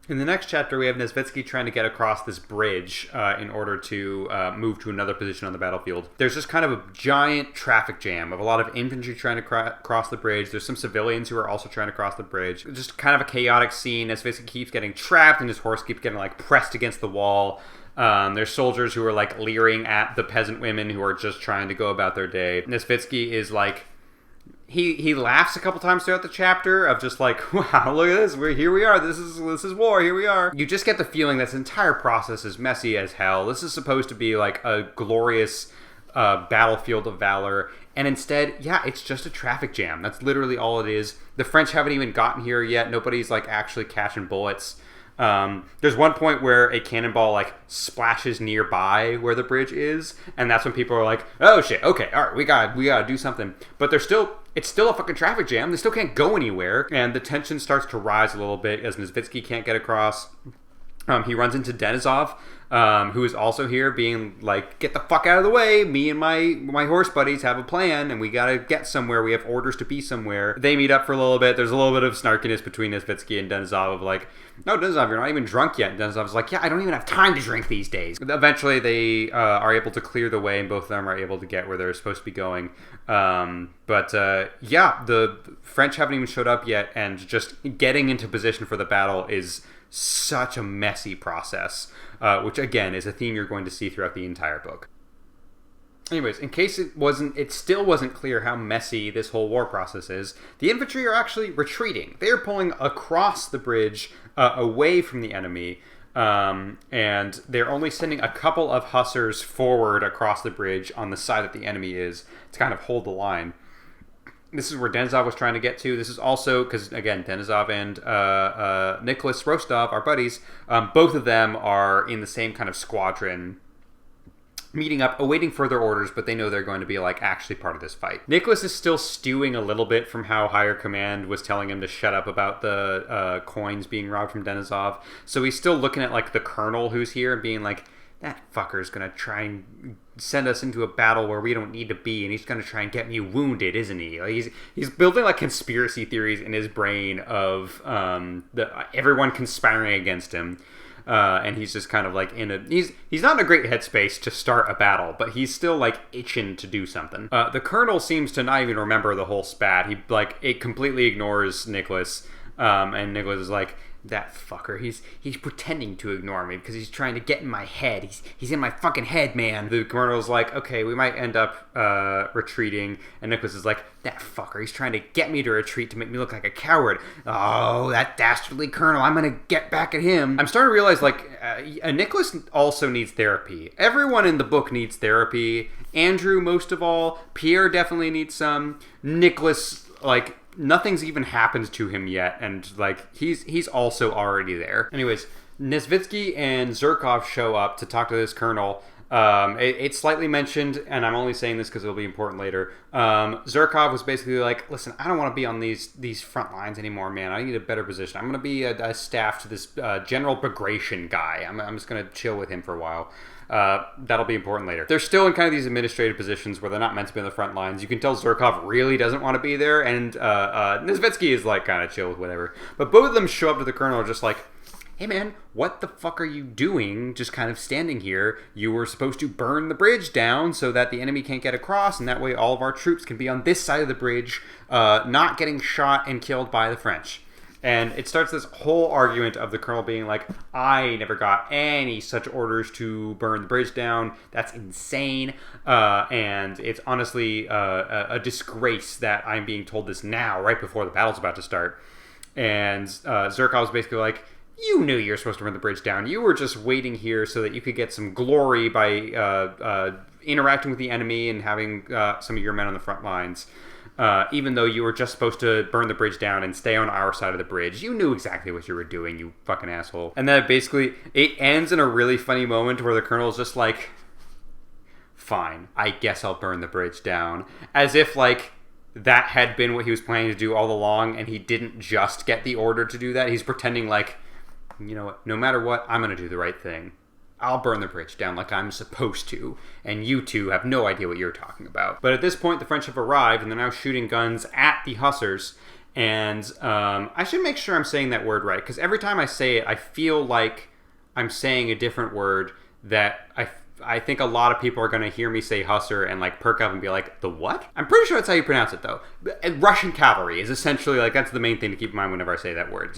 [SPEAKER 1] In the next chapter, we have Nesvitsky trying to get across this bridge in order to move to another position on the battlefield. There's just kind of a giant traffic jam of a lot of infantry trying to cross the bridge. There's some civilians who are also trying to cross the bridge. Just kind of a chaotic scene. Nesvitsky keeps getting trapped and his horse keeps getting like pressed against the wall. There's soldiers who are like leering at the peasant women who are just trying to go about their day. Nesvitsky is like, He laughs a couple times throughout the chapter of just like, wow, look at this. Here we are. This is war. Here we are. You just get the feeling this entire process is messy as hell. This is supposed to be like a glorious battlefield of valor. And instead, yeah, it's just a traffic jam. That's literally all it is. The French haven't even gotten here yet. Nobody's like actually catching bullets. There's one point where a cannonball like splashes nearby where the bridge is, and that's when people are like, oh shit, okay, all right, we gotta do something. But it's still a fucking traffic jam. They still can't go anywhere, and the tension starts to rise a little bit as Nesvitsky can't get across. He runs into Denisov, who is also here being like, get the fuck out of the way. Me and my horse buddies have a plan, and we gotta get somewhere. We have orders to be somewhere. They meet up for a little bit. There's a little bit of snarkiness between Nesvitsky and Denisov of like, no, Denisov, you're not even drunk yet. And Denisov's like, yeah, I don't even have time to drink these days. Eventually, they are able to clear the way, and both of them are able to get where they're supposed to be going. But the French haven't even showed up yet, and just getting into position for the battle is such a messy process, which again is a theme you're going to see throughout the entire book. Anyways, in case it still wasn't clear how messy this whole war process is, the infantry are actually retreating. They are pulling across the bridge away from the enemy, and they're only sending a couple of hussars forward across the bridge on the side that the enemy is to kind of hold the line. This is where Denisov was trying to get to. This is also, because again, Denisov and Nicholas Rostov, our buddies, both of them are in the same kind of squadron, meeting up, awaiting further orders, but they know they're going to be like actually part of this fight. Nicholas is still stewing a little bit from how higher command was telling him to shut up about the coins being robbed from Denisov. So he's still looking at like the colonel who's here and being like, that fucker's gonna try and send us into a battle where we don't need to be, and he's gonna try and get me wounded, isn't he? Like, he's building like conspiracy theories in his brain of everyone conspiring against him, and he's just kind of like he's not in a great headspace to start a battle, but he's still like itching to do something. The colonel seems to not even remember the whole spat. It completely ignores Nicholas, and Nicholas is like, that fucker, he's pretending to ignore me because he's trying to get in my head. He's in my fucking head, man. The colonel's like, okay, we might end up retreating, and Nicholas is like, that fucker, he's trying to get me to retreat to make me look like a coward. Oh, that dastardly colonel, I'm gonna get back at him. I'm starting to realize like Nicholas also needs therapy. Everyone in the book needs therapy. Andrew most of all. Pierre definitely needs some. Nicholas, like, nothing's even happened to him yet, and like he's also already there. Anyways, Nesvitsky and Zherkov show up to talk to this colonel. It's slightly mentioned, and I'm only saying this because it'll be important later. Zherkov was basically like, listen, I don't want to be on these front lines anymore, man. I need a better position. I'm going to be a staff to this General Bagration guy. I'm just going to chill with him for a while. That'll be important later. They're still in kind of these administrative positions where they're not meant to be on the front lines. You can tell Zherkov really doesn't want to be there, and Nesvitsky is like kind of chill with whatever. But both of them show up to the colonel just like, hey man, what the fuck are you doing just kind of standing here? You were supposed to burn the bridge down so that the enemy can't get across, and that way all of our troops can be on this side of the bridge, not getting shot and killed by the French. And it starts this whole argument of the colonel being like, I never got any such orders to burn the bridge down. That's insane. And it's honestly a disgrace that I'm being told this now, right before the battle's about to start. And Zherkov's basically like, you knew you were supposed to burn the bridge down. You were just waiting here so that you could get some glory by interacting with the enemy and having some of your men on the front lines. Even though you were just supposed to burn the bridge down and stay on our side of the bridge. You knew exactly what you were doing, you fucking asshole. And then basically, it ends in a really funny moment where the colonel's just like, fine, I guess I'll burn the bridge down. As if, like, that had been what he was planning to do all along, and he didn't just get the order to do that. He's pretending like, you know what, no matter what, I'm going to do the right thing. I'll burn the bridge down like I'm supposed to, and you two have no idea what you're talking about. But at this point, the French have arrived, and they're now shooting guns at the hussars, and I should make sure I'm saying that word right, because every time I say it, I feel like I'm saying a different word that I think a lot of people are going to hear me say hussar and like perk up and be like, the what? I'm pretty sure that's how you pronounce it, though. Russian cavalry is essentially, like, that's the main thing to keep in mind whenever I say that word.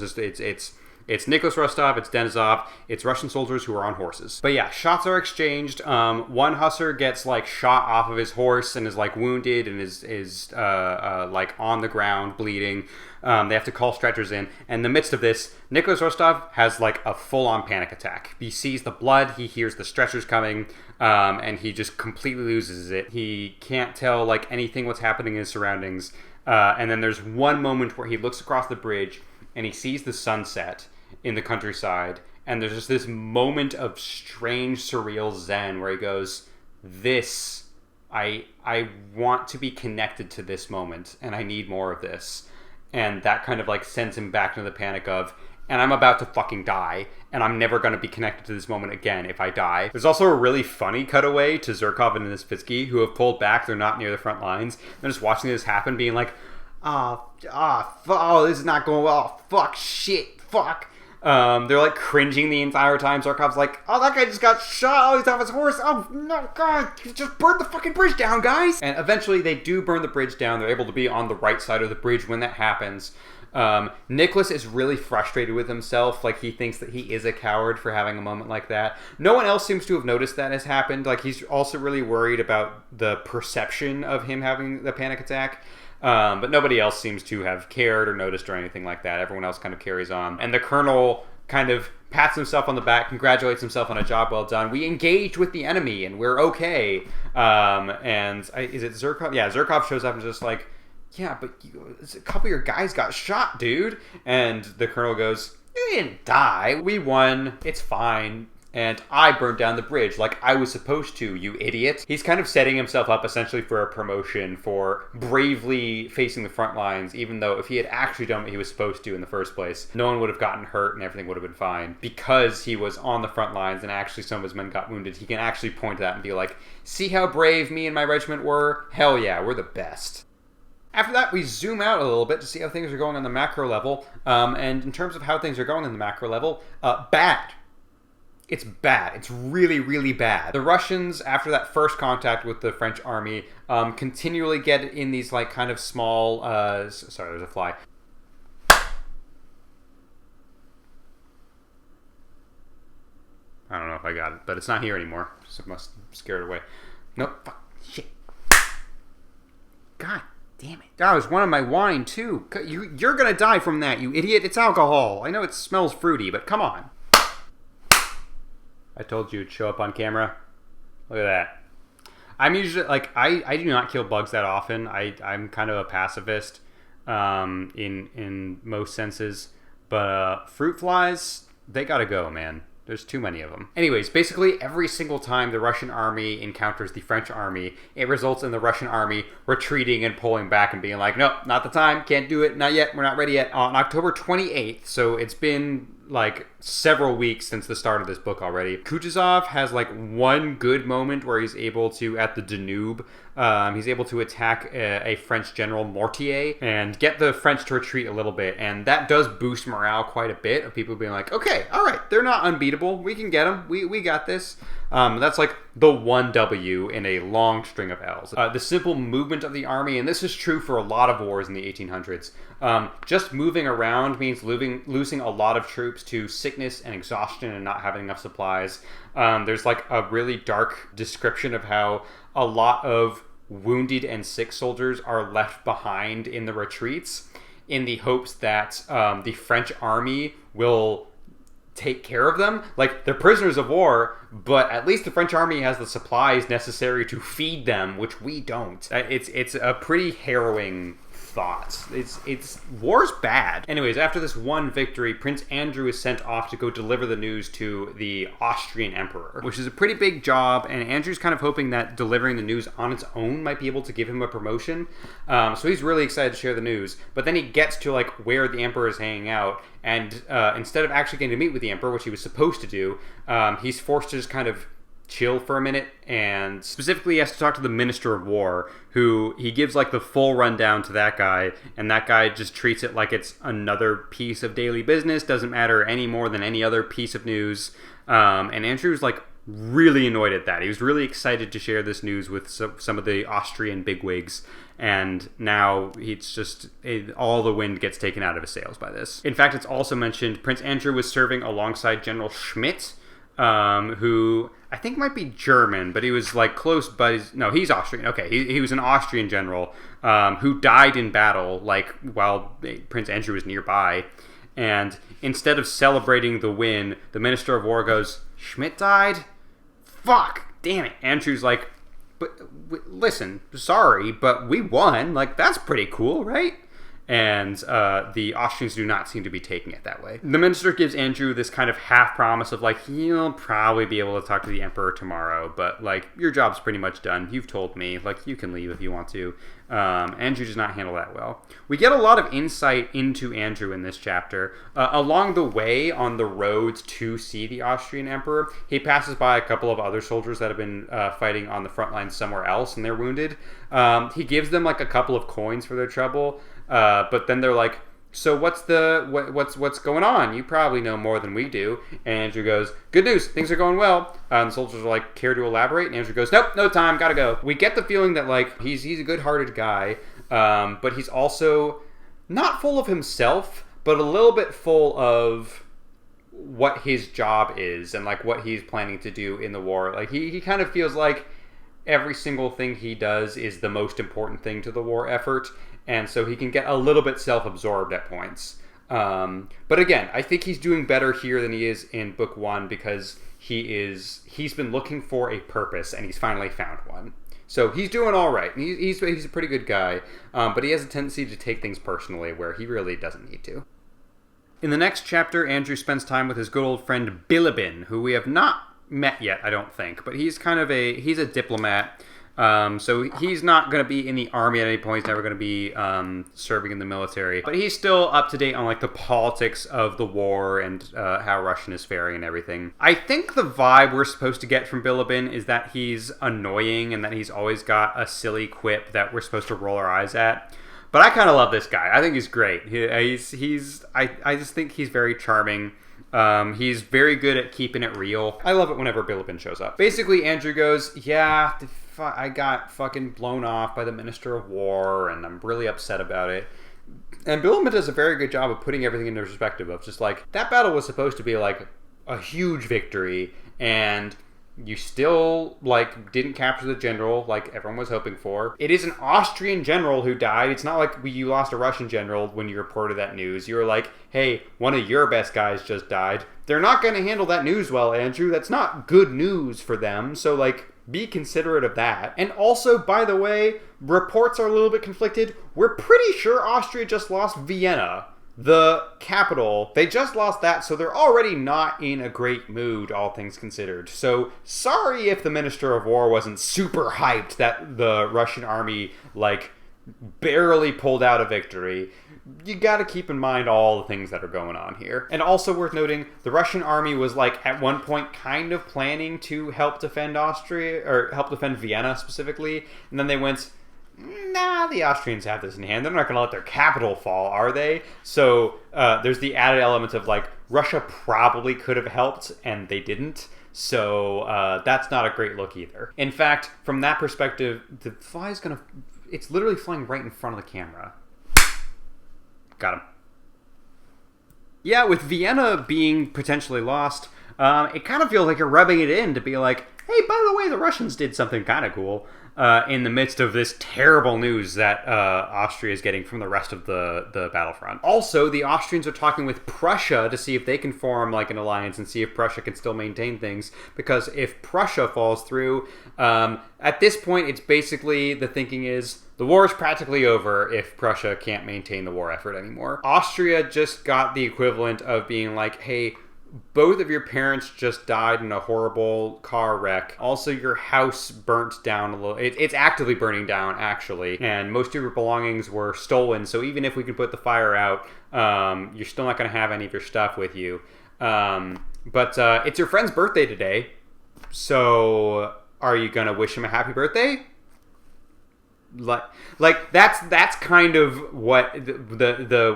[SPEAKER 1] It's Nicholas Rostov, it's Denisov, it's Russian soldiers who are on horses. But yeah, shots are exchanged. One hussar gets like shot off of his horse and is like wounded and is like on the ground bleeding. They have to call stretchers in. And in the midst of this, Nicholas Rostov has like a full-on panic attack. He sees the blood, he hears the stretchers coming, and he just completely loses it. He can't tell like anything what's happening in his surroundings. And then there's one moment where he looks across the bridge and he sees the sunset in the countryside, and there's just this moment of strange, surreal zen where he goes, I want to be connected to this moment, and I need more of this. And that kind of like sends him back into the panic of, and I'm about to fucking die, and I'm never going to be connected to this moment again if I die. There's also a really funny cutaway to Zherkov and Nesvitsky, who have pulled back. They're not near the front lines. They're just watching this happen, being like, this is not going well. Fuck, shit, fuck. They're like cringing the entire time. Zherkov's like, oh, that guy just got shot. Oh, he's off his horse. Oh, no, God, just burn the fucking bridge down, guys. And eventually they do burn the bridge down. They're able to be on the right side of the bridge when that happens. Nicholas is really frustrated with himself. Like, he thinks that he is a coward for having a moment like that. No one else seems to have noticed that has happened. Like, he's also really worried about the perception of him having the panic attack. But nobody else seems to have cared or noticed or anything like that. Everyone else kind of carries on. And the colonel kind of pats himself on the back, congratulates himself on a job well done. We engaged with the enemy and we're okay. Is it Zherkov? Yeah, Zherkov shows up and just like, yeah, but a couple of your guys got shot, dude. And the colonel goes, you didn't die. We won. It's fine. And I burned down the bridge like I was supposed to, you idiot. He's kind of setting himself up essentially for a promotion for bravely facing the front lines, even though if he had actually done what he was supposed to in the first place, no one would have gotten hurt and everything would have been fine. Because he was on the front lines and actually some of his men got wounded, he can actually point to that and be like, see how brave me and my regiment were? Hell yeah, we're the best. After that, we zoom out a little bit to see how things are going on the macro level. And in terms of how things are going on the macro level, bad. It's bad. It's really, really bad. The Russians, after that first contact with the French army, continually get in these like kind of small... sorry, there's a fly. I don't know if I got it, but it's not here anymore. So I must scare it away. Nope. Fuck. Shit. God damn it. That was one of my wine, too. You're gonna die from that, you idiot. It's alcohol. I know it smells fruity, but come on. I told you it'd show up on camera. Look at that. I'm usually, like, I do not kill bugs that often. I'm kind of a pacifist. in most senses. But fruit flies, they gotta go, man. There's too many of them. Anyways, basically every single time the Russian army encounters the French army, it results in the Russian army retreating and pulling back and being like, nope, not the time, can't do it, not yet, we're not ready yet. On October 28th, so it's been like several weeks since the start of this book already, Kutuzov has like one good moment where he's able to, at the Danube, he's able to attack a French general, Mortier, and get the French to retreat a little bit, and that does boost morale quite a bit of people being like, okay, all right, they're not unbeatable, we can get them, we got this. That's like the one W in a long string of L's. The simple movement of the army, and this is true for a lot of wars in the 1800s, just moving around means losing a lot of troops to sickness and exhaustion and not having enough supplies. There's like a really dark description of how a lot of wounded and sick soldiers are left behind in the retreats in the hopes that the French army will take care of them. Like, they're prisoners of war, but at least the French army has the supplies necessary to feed them, which we don't. It's a pretty harrowing thought. It's war's bad. Anyways, after this one victory, Prince Andrew is sent off to go deliver the news to the Austrian emperor, which is a pretty big job, and Andrew's kind of hoping that delivering the news on its own might be able to give him a promotion. So he's really excited to share the news, but then he gets to like where the emperor is hanging out, and instead of actually getting to meet with the emperor, which he was supposed to do, he's forced to just kind of chill for a minute, and specifically he has to talk to the Minister of War, who he gives like the full rundown to that guy, and that guy just treats it like it's another piece of daily business, doesn't matter any more than any other piece of news. And Andrew's like really annoyed at that. He was really excited to share this news with some of the Austrian bigwigs, and now it's just all the wind gets taken out of his sails by this. In fact, it's also mentioned Prince Andrew was serving alongside General Schmidt, who I think might be German, but he was like close buddies. No, he's Austrian. Okay, he was an Austrian general who died in battle, like while Prince Andrew was nearby. And instead of celebrating the win, the Minister of War goes, "Schmidt died? Fuck, damn it." Andrew's like, "But listen, sorry, but we won. Like, that's pretty cool, right?" And the Austrians do not seem to be taking it that way. The minister gives Andrew this kind of half promise of like, you'll probably be able to talk to the emperor tomorrow, but like, your job's pretty much done. You've told me, like, you can leave if you want to. Andrew does not handle that well. We get a lot of insight into Andrew in this chapter. Along the way, on the road to see the Austrian emperor, he passes by a couple of other soldiers that have been fighting on the front lines somewhere else, and they're wounded. He gives them like a couple of coins for their trouble. But then they're like, so what's going on? You probably know more than we do. And Andrew goes, good news, things are going well. And the soldiers are like, care to elaborate? And Andrew goes, nope, no time, gotta go. We get the feeling that like he's a good-hearted guy, but he's also not full of himself, but a little bit full of what his job is and like what he's planning to do in the war. Like he kind of feels like every single thing he does is the most important thing to the war effort. And so he can get a little bit self-absorbed at points. But again, I think he's doing better here than he is in book one because he's been looking for a purpose and he's finally found one. So he's doing all right. He's a pretty good guy, but he has a tendency to take things personally where he really doesn't need to. In the next chapter, Andrew spends time with his good old friend Bilibin, who we have not met yet, I don't think, but he's a diplomat. So he's not going to be in the army at any point. He's never going to be serving in the military. But he's still up to date on like the politics of the war and how Russian is faring and everything. I think the vibe we're supposed to get from Bilibin is that he's annoying and that he's always got a silly quip that we're supposed to roll our eyes at. But I kind of love this guy. I think he's great. I just think he's very charming. He's very good at keeping it real. I love it whenever Bilibin shows up. Basically, Andrew goes, yeah, I got fucking blown off by the Minister of War, and I'm really upset about it. And Bilibin does a very good job of putting everything into perspective of just like, that battle was supposed to be like a huge victory, and you still like didn't capture the general like everyone was hoping for. It is an Austrian general who died. It's not like you lost a Russian general when you reported that news. You were like, hey, one of your best guys just died. They're not going to handle that news well, Andrew. That's not good news for them. So like, be considerate of that. And also, by the way, reports are a little bit conflicted. We're pretty sure Austria just lost Vienna, the capital. They just lost that, so they're already not in a great mood, all things considered. So, sorry if the Minister of War wasn't super hyped that the Russian army, barely pulled out a victory. You gotta keep in mind all the things that are going on here. And also worth noting, the Russian army was, at one point kind of planning to help defend Austria, or help defend Vienna specifically, and then they went, nah, the Austrians have this in hand. They're not gonna let their capital fall, are they? So, there's the added element of, Russia probably could have helped, and they didn't. So, that's not a great look either. In fact, from that perspective, the fly's gonna... It's literally flying right in front of the camera. Got him. Yeah, with Vienna being potentially lost, it kind of feels like you're rubbing it in to be like, hey, by the way, the Russians did something kind of cool in the midst of this terrible news that Austria is getting from the rest of the battlefront. Also, the Austrians are talking with Prussia to see if they can form an alliance and see if Prussia can still maintain things, because if Prussia falls through, at this point, it's basically, the thinking is, the war is practically over if Prussia can't maintain the war effort anymore. Austria just got the equivalent of being like, hey, both of your parents just died in a horrible car wreck. Also, your house burnt down a little. It's actively burning down, actually. And most of your belongings were stolen. So even if we can put the fire out, you're still not going to have any of your stuff with you. But it's your friend's birthday today. So are you going to wish him a happy birthday? That's kind of what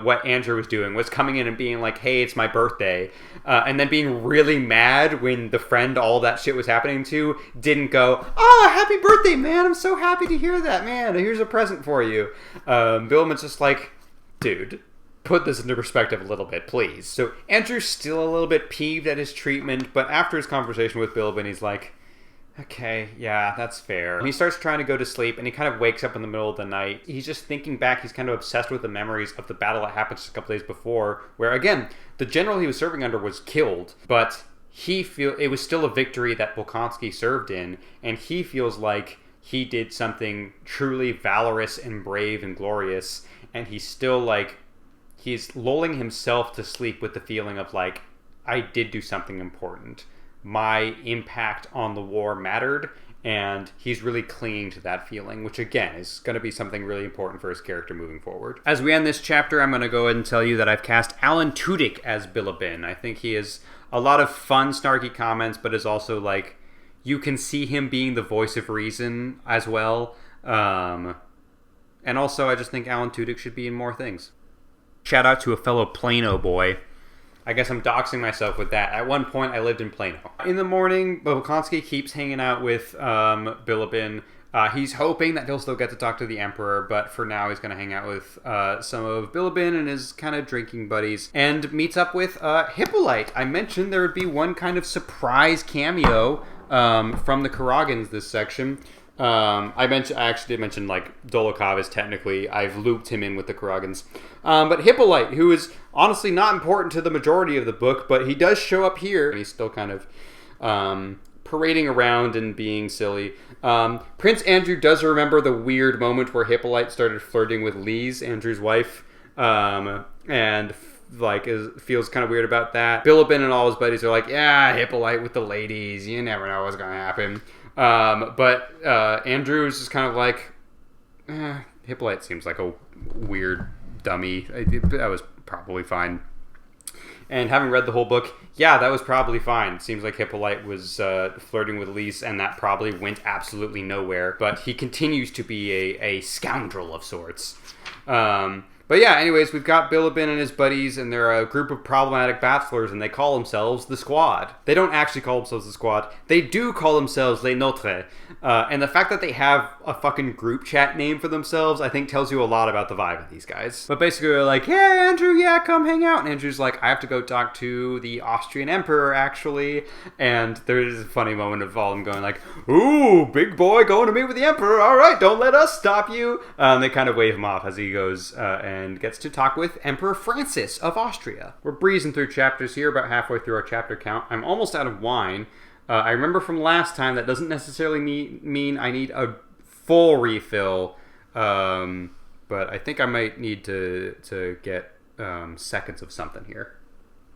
[SPEAKER 1] what Andrew was doing, was coming in and being like, hey, it's my birthday, and then being really mad when the friend all that shit was happening to didn't go, happy birthday, man, I'm so happy to hear that, man, here's a present for you. Billman's just like, dude, put this into perspective a little bit, please. So Andrew's still a little bit peeved at his treatment, but after his conversation with Bilibin, he's like, okay, yeah, that's fair. He starts trying to go to sleep, and he kind of wakes up in the middle of the night. He's just thinking back. He's kind of obsessed with the memories of the battle that happened just a couple days before, where, again, the general he was serving under was killed, but it was still a victory that Bolkonsky served in, and he feels like he did something truly valorous and brave and glorious, and he's still, he's lulling himself to sleep with the feeling of, I did do something important. My impact on the war mattered, and he's really clinging to that feeling, which again is going to be something really important for his character moving forward. As we end this chapter, I'm going to go ahead and tell you that I've cast Alan Tudyk as Bilibin. I think he has a lot of fun, snarky comments, but is also you can see him being the voice of reason as well. And also, I just think Alan Tudyk should be in more things. Shout out to a fellow Plano boy. I guess I'm doxing myself with that. At one point, I lived in Plano. In the morning, Bolkonsky keeps hanging out with Bilibin. He's hoping that he'll still get to talk to the Emperor, but for now, he's going to hang out with some of Bilibin and his kind of drinking buddies, and meets up with Hippolyte. I mentioned there would be one kind of surprise cameo from the Karagins this section. I actually did mention Dolokhov is technically, I've looped him in with the Karagins. But Hippolyte, who is honestly not important to the majority of the book, but he does show up here, and he's still kind of parading around and being silly. Prince Andrew does remember the weird moment where Hippolyte started flirting with Lise, Andrew's wife, and feels kind of weird about that. Bilibin and all his buddies are like, yeah, Hippolyte with the ladies, you never know what's going to happen. But Andrew is just kind of Hippolyte seems like a weird dummy. That was probably fine. And having read the whole book, yeah, that was probably fine. It seems like Hippolyte was flirting with Lise, and that probably went absolutely nowhere. But he continues to be a scoundrel of sorts. But yeah, anyways, we've got Bilibin and his buddies, and they're a group of problematic bachelors, and they call themselves the Squad. They don't actually call themselves the Squad. They do call themselves Les Notres. And the fact that they have a fucking group chat name for themselves, I think tells you a lot about the vibe of these guys. But basically, they're like, hey, Andrew, yeah, come hang out. And Andrew's like, I have to go talk to the Austrian Emperor, actually. And there's a funny moment of all of them going like, ooh, big boy going to meet with the Emperor. All right, don't let us stop you. They kind of wave him off as he goes and gets to talk with Emperor Francis of Austria. We're breezing through chapters here, about halfway through our chapter count. I'm almost out of wine. I remember from last time that doesn't necessarily mean I need a full refill, but I think I might need to get seconds of something here.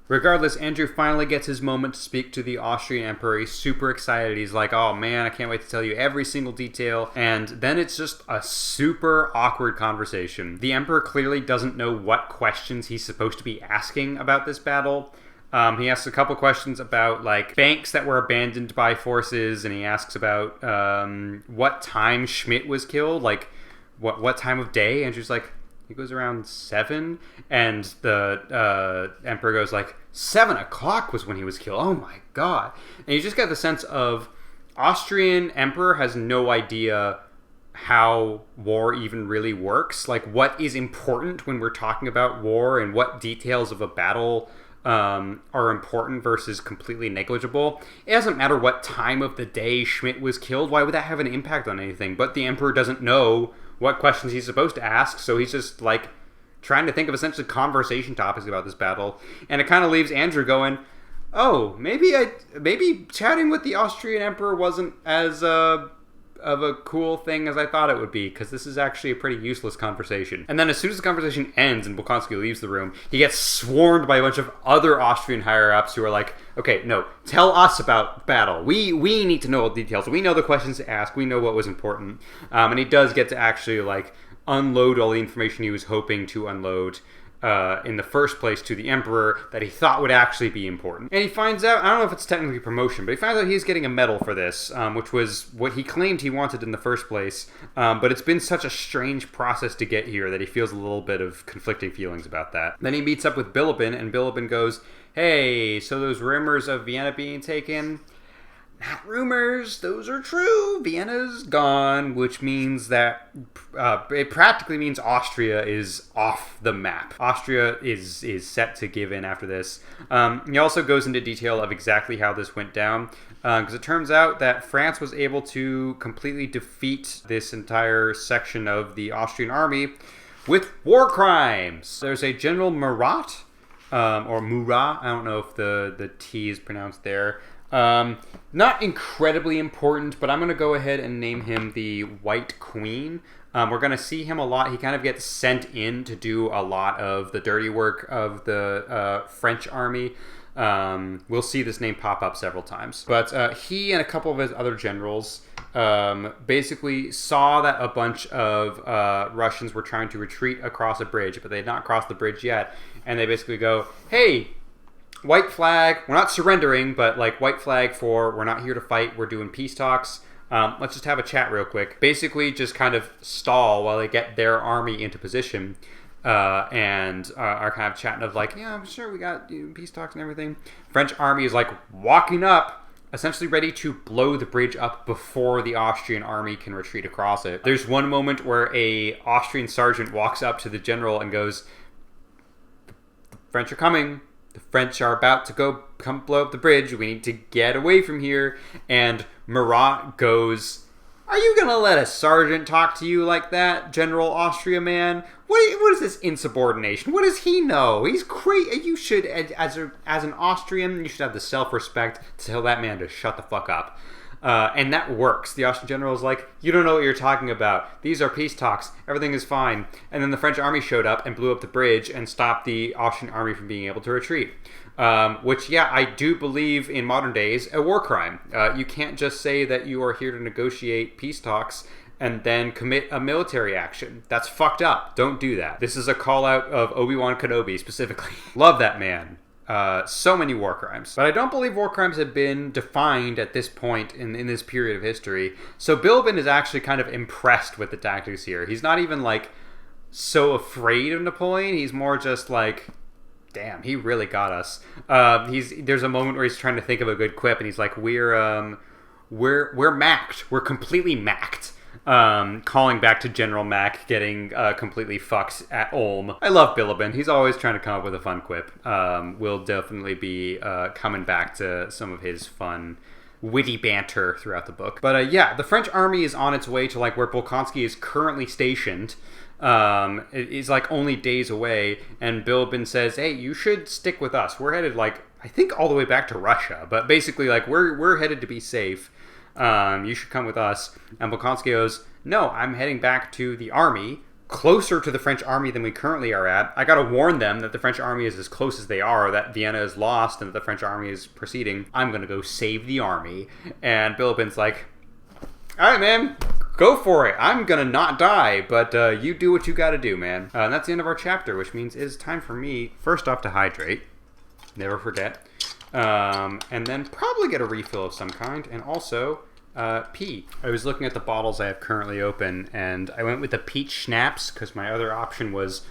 [SPEAKER 1] Regardless, Andrew finally gets his moment to speak to the Austrian emperor. He's super excited. He's like, oh man, I can't wait to tell you every single detail. And then it's just a super awkward conversation. The emperor clearly doesn't know what questions he's supposed to be asking about this battle. He asks a couple questions about like banks that were abandoned by forces, and he asks about what time Schmidt was killed, like what time of day. Andrew's like, he goes around 7, and the emperor goes like, 7 o'clock was when he was killed. Oh my god. And you just get the sense of Austrian emperor has no idea how war even really works, like what is important when we're talking about war and what details of a battle are important versus completely negligible. It doesn't matter what time of the day Schmidt was killed. Why would that have an impact on anything? But the emperor doesn't know what questions he's supposed to ask, so he's just like trying to think of essentially conversation topics about this battle, and it kind of leaves Andrew going, oh, maybe chatting with the Austrian emperor wasn't as of a cool thing as I thought it would be, because this is actually a pretty useless conversation. And then as soon as the conversation ends and Bolkonsky leaves the room, he gets swarmed by a bunch of other Austrian higher-ups who are like, okay, no, tell us about battle. We need to know all the details. We know the questions to ask. We know what was important. And he does get to actually like unload all the information he was hoping to unload in the first place to the emperor that he thought would actually be important. And he finds out, I don't know if it's technically promotion, but he finds out he's getting a medal for this, which was what he claimed he wanted in the first place. But it's been such a strange process to get here that he feels a little bit of conflicting feelings about that. Then he meets up with Bilibin, and Bilibin goes, hey, so those rumors of Vienna being taken, not rumors, those are true. Vienna's gone, which means that it practically means Austria is off the map. Austria is set to give in after this. He also goes into detail of exactly how this went down, because it turns out that France was able to completely defeat this entire section of the Austrian army with war crimes. There's a General Murat, or Murat, I don't know if the T is pronounced there. Not incredibly important, but I'm going to go ahead and name him the White Queen. We're going to see him a lot. He kind of gets sent in to do a lot of the dirty work of the French army. We'll see this name pop up several times. But he and a couple of his other generals basically saw that a bunch of Russians were trying to retreat across a bridge, but they had not crossed the bridge yet. And they basically go, hey, white flag, we're not surrendering, but like white flag for we're not here to fight, we're doing peace talks. Let's just have a chat real quick. Basically just kind of stall while they get their army into position and are kind of chatting of like, yeah, I'm sure we got peace talks and everything. French army is like walking up, essentially ready to blow the bridge up before the Austrian army can retreat across it. There's one moment where a Austrian sergeant walks up to the general and goes, the French are coming. The French are about to come blow up the bridge. We need to get away from here. And Murat goes, are you going to let a sergeant talk to you like that, General Austria man? What is this insubordination? What does he know? He's crazy. You should, as an Austrian, you should have the self-respect to tell that man to shut the fuck up. And that works. The Austrian general is like, you don't know what you're talking about. These are peace talks. Everything is fine. And then the French army showed up and blew up the bridge and stopped the Austrian army from being able to retreat. Which, yeah, I do believe in modern days a war crime. You can't just say that you are here to negotiate peace talks and then commit a military action. That's fucked up. Don't do that. This is a call out of Obi-Wan Kenobi specifically. Love that man. So many war crimes. But I don't believe war crimes have been defined at this point in this period of history. So Bilibin is actually kind of impressed with the tactics here. He's not even like so afraid of Napoleon. He's more just like, damn, he really got us. There's a moment where he's trying to think of a good quip, and he's like, we're macked. We're completely macked. Calling back to General Mack getting completely fucked at Ulm. I love Bilibin. He's always trying to come up with a fun quip. We'll definitely be coming back to some of his fun witty banter throughout the book. But yeah, the French army is on its way to like where Bolkonsky is currently stationed. It's like only days away, and Bilibin says, hey, you should stick with us. We're headed like, I think all the way back to Russia, but basically like we're headed to be safe. You should come with us. And Bolkonsky goes, no, I'm heading back to the army, closer to the French army than we currently are at. I gotta warn them that the French army is as close as they are, that Vienna is lost and that the French army is proceeding. I'm gonna go save the army. And Bilibin's like, all right, man, go for it. I'm gonna not die, but you do what you gotta do, man. And that's the end of our chapter, which means it's time for me, first off, to hydrate. Never forget. And then probably get a refill of some kind, and also pee. I was looking at the bottles I have currently open, and I went with the peach schnapps because my other option was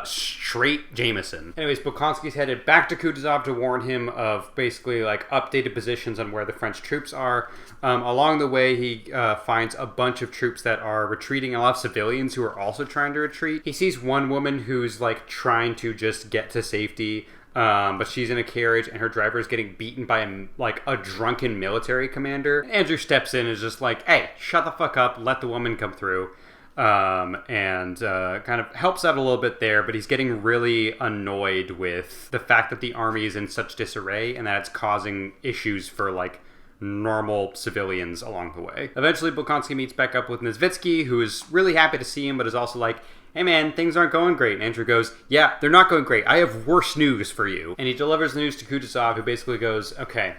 [SPEAKER 1] straight Jameson. Anyways, Bolkonsky's headed back to Kutuzov to warn him of basically like updated positions on where the French troops are. Along the way, he finds a bunch of troops that are retreating, a lot of civilians who are also trying to retreat. He sees one woman who's like trying to just get to safety. But she's in a carriage and her driver is getting beaten by a drunken military commander. And Andrew steps in and is just like, hey, shut the fuck up, let the woman come through. And kind of helps out a little bit there, but he's getting really annoyed with the fact that the army is in such disarray and that it's causing issues for like normal civilians along the way. Eventually, Bolkonsky meets back up with Nesvitsky, who is really happy to see him, but is also like, hey man, things aren't going great. And Andrew goes, yeah, they're not going great. I have worse news for you. And he delivers the news to Kutuzov, who basically goes, okay,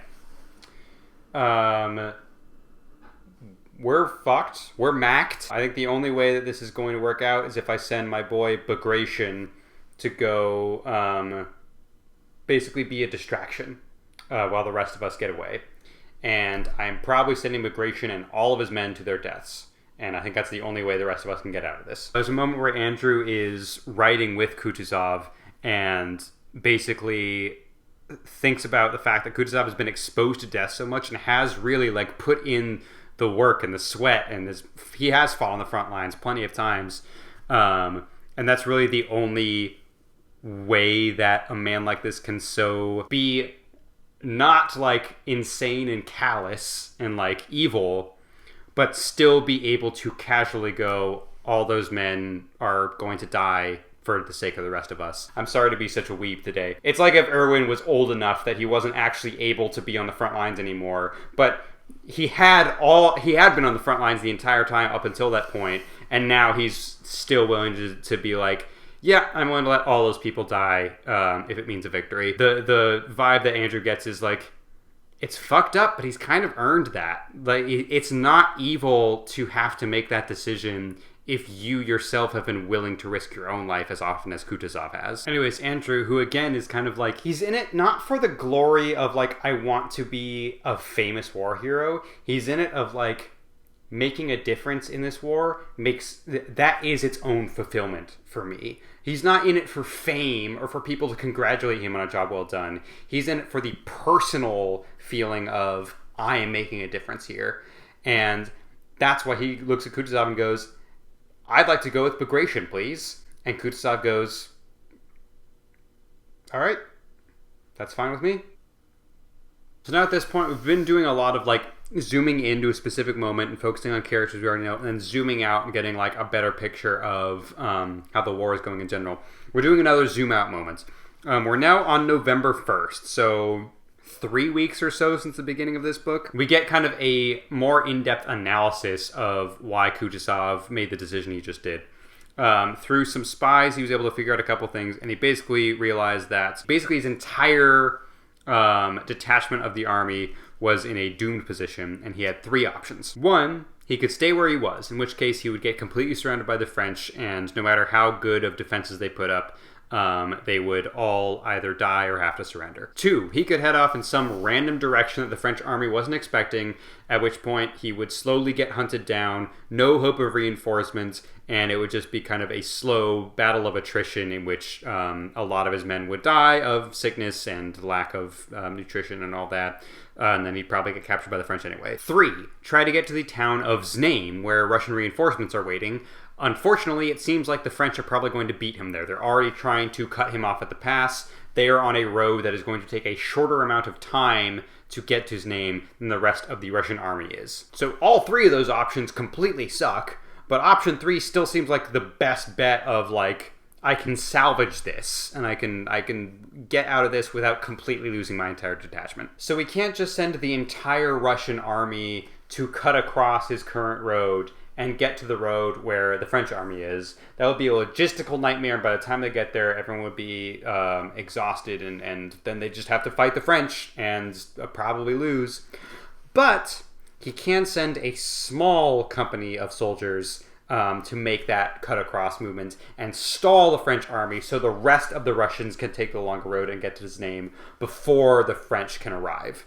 [SPEAKER 1] we're fucked. We're macked. I think the only way that this is going to work out is if I send my boy Bagration to go basically be a distraction while the rest of us get away. And I'm probably sending Bagration and all of his men to their deaths. And I think that's the only way the rest of us can get out of this. There's a moment where Andrew is writing with Kutuzov and basically thinks about the fact that Kutuzov has been exposed to death so much and has really like put in the work and the sweat, and he has fought on the front lines plenty of times. And that's really the only way that a man like this can so be not like insane and callous and like evil, but still be able to casually go, all those men are going to die for the sake of the rest of us. I'm sorry to be such a weeb today. It's like if Erwin was old enough that he wasn't actually able to be on the front lines anymore, but he had been on the front lines the entire time up until that point, and now he's still willing to be like, yeah, I'm willing to let all those people die if it means a victory. The vibe that Andrew gets is like, it's fucked up, but he's kind of earned that. Like, it's not evil to have to make that decision if you yourself have been willing to risk your own life as often as Kutuzov has. Anyways, Andrew, who again is kind of like, he's in it not for the glory of like, I want to be a famous war hero. He's in it of like, making a difference in this war that is its own fulfillment for me. He's not in it for fame or for people to congratulate him on a job well done. He's in it for the personal feeling of, I am making a difference here. And that's why he looks at Kutuzov and goes, I'd like to go with Bagration, please. And Kutuzov goes, all right, that's fine with me. So now at this point, we've been doing a lot of like zooming into a specific moment and focusing on characters we already know, and then zooming out and getting like a better picture of how the war is going in general. We're doing another zoom out moment. We're now on November 1st, so 3 weeks or so since the beginning of this book. We get kind of a more in-depth analysis of why Kutuzov made the decision he just did. Through some spies, he was able to figure out a couple things, and he basically realized that basically his entire detachment of the army was in a doomed position, and he had 3 options. 1, he could stay where he was, in which case he would get completely surrounded by the French, and no matter how good of defenses they put up, they would all either die or have to surrender. 2, he could head off in some random direction that the French army wasn't expecting, at which point he would slowly get hunted down, no hope of reinforcements, and it would just be kind of a slow battle of attrition in which a lot of his men would die of sickness and lack of nutrition and all that. And then he'd probably get captured by the French anyway. 3, try to get to the town of Znaim, where Russian reinforcements are waiting. Unfortunately, it seems like the French are probably going to beat him there. They're already trying to cut him off at the pass. They are on a road that is going to take a shorter amount of time to get to his name than the rest of the Russian army is. So all three of those options completely suck, but option 3 still seems like the best bet of like, I can salvage this, and I can get out of this without completely losing my entire detachment. So we can't just send the entire Russian army to cut across his current road and get to the road where the French army is. That would be a logistical nightmare, and by the time they get there, everyone would be exhausted, and then they just have to fight the French and probably lose. But he can send a small company of soldiers to make that cut across movement and stall the French army so the rest of the Russians can take the longer road and get to his name before the French can arrive.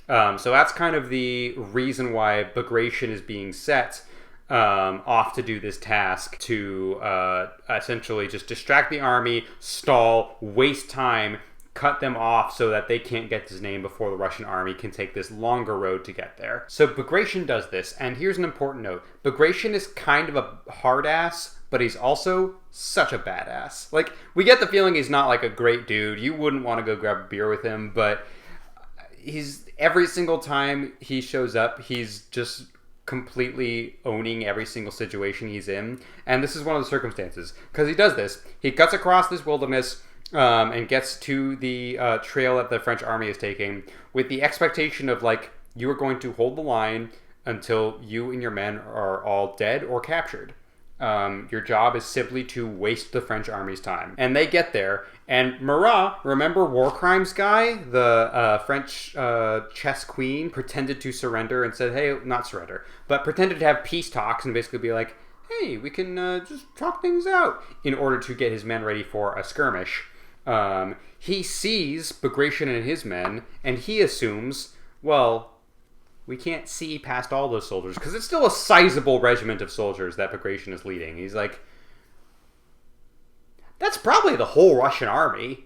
[SPEAKER 1] So that's kind of the reason why Bagration is being set off to do this task, to essentially just distract the army, stall, waste time, cut them off so that they can't get to his name before the Russian army can take this longer road to get there. So Bagration does this, and here's an important note. Bagration is kind of a hard ass, but he's also such a badass. Like, we get the feeling he's not like a great dude. You wouldn't want to go grab a beer with him, but he's, every single time he shows up, he's just completely owning every single situation he's in. And this is one of the circumstances, because he does this. He cuts across this wilderness and gets to the trail that the French army is taking with the expectation of, like, you are going to hold the line until you and your men are all dead or captured. Your job is simply to waste the French army's time. And they get there, and Marat, remember War Crimes guy, the French chess queen, pretended to surrender and said, hey, not surrender, but pretended to have peace talks and basically be like, hey, we can just talk things out, in order to get his men ready for a skirmish. He sees Bagration and his men, and he assumes, well, we can't see past all those soldiers, because it's still a sizable regiment of soldiers that Bagration is leading. He's like, that's probably the whole Russian army.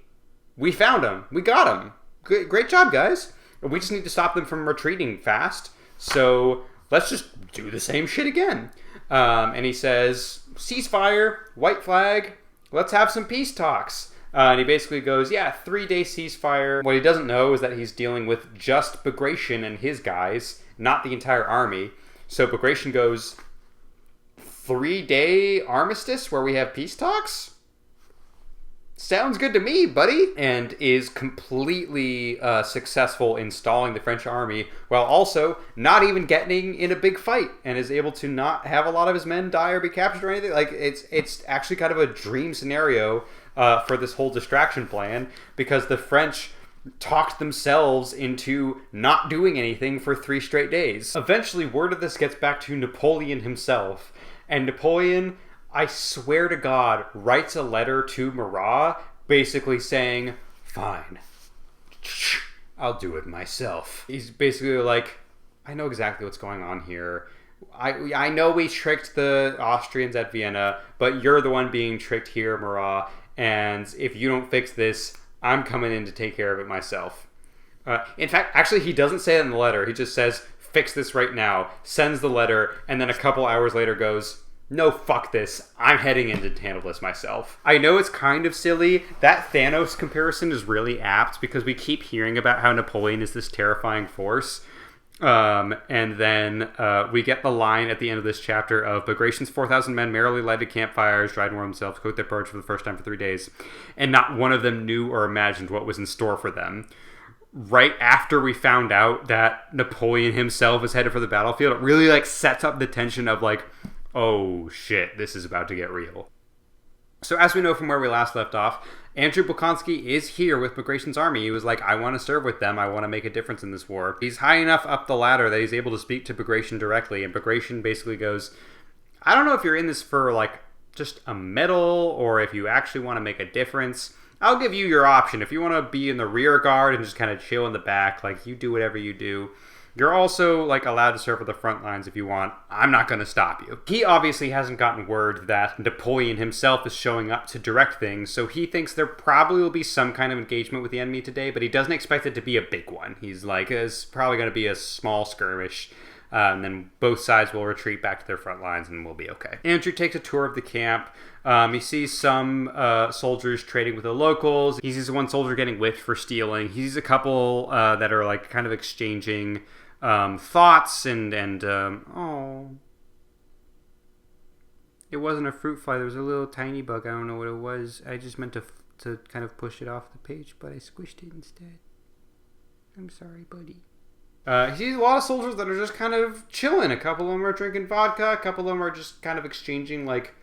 [SPEAKER 1] We found them. We got them. Great job, guys. We just need to stop them from retreating fast, so let's just do the same shit again. And he says, ceasefire, white flag, let's have some peace talks. And he basically goes, yeah, 3-day ceasefire. What he doesn't know is that he's dealing with just Bagration and his guys, not the entire army. So Bagration goes, 3-day armistice where we have peace talks? Sounds good to me, buddy. And is completely successful in stalling the French army, while also not even getting in a big fight, and is able to not have a lot of his men die or be captured or anything. Like, it's actually kind of a dream scenario for this whole distraction plan, because the French talked themselves into not doing anything for 3 straight days. Eventually, word of this gets back to Napoleon himself, and Napoleon, I swear to God, writes a letter to Marat basically saying, fine, I'll do it myself. He's basically like, I know exactly what's going on here. I know we tricked the Austrians at Vienna, but you're the one being tricked here, Marat. And if you don't fix this, I'm coming in to take care of it myself. In fact, actually, he doesn't say it in the letter. He just says, fix this right now, sends the letter, and then a couple hours later goes, no, fuck this. I'm heading in to handle this myself. I know it's kind of silly. That Thanos comparison is really apt, because we keep hearing about how Napoleon is this terrifying force. And then we get the line at the end of this chapter of Bagration's 4,000 men merrily lighted campfires, dried and warmed themselves, cooked their porridge for the first time for 3 days, and not one of them knew or imagined what was in store for them. Right after we found out that Napoleon himself is headed for the battlefield, it really like sets up the tension of like, oh shit, this is about to get real. So as we know from where we last left off, Andrew Bolkonsky is here with Bagration's army. He was like, I want to serve with them. I want to make a difference in this war. He's high enough up the ladder that he's able to speak to Bagration directly. And Bagration basically goes, I don't know if you're in this for like just a medal or if you actually want to make a difference. I'll give you your option. If you want to be in the rear guard and just kind of chill in the back, like you do whatever you do. You're also like allowed to serve at the front lines if you want. I'm not going to stop you. He obviously hasn't gotten word that Napoleon himself is showing up to direct things, so he thinks there probably will be some kind of engagement with the enemy today, but he doesn't expect it to be a big one. He's like, it's probably going to be a small skirmish. And then both sides will retreat back to their front lines and we'll be okay. Andrew takes a tour of the camp. He sees some soldiers trading with the locals. He sees one soldier getting whipped for stealing. He sees a couple that are like kind of exchanging thoughts and it wasn't a fruit fly. There was a little tiny bug. I don't know what it was. I just meant to kind of push it off the page, but I squished it instead. I'm sorry, buddy. He sees a lot of soldiers that are just kind of chilling. A couple of them are drinking vodka. A couple of them are just kind of exchanging like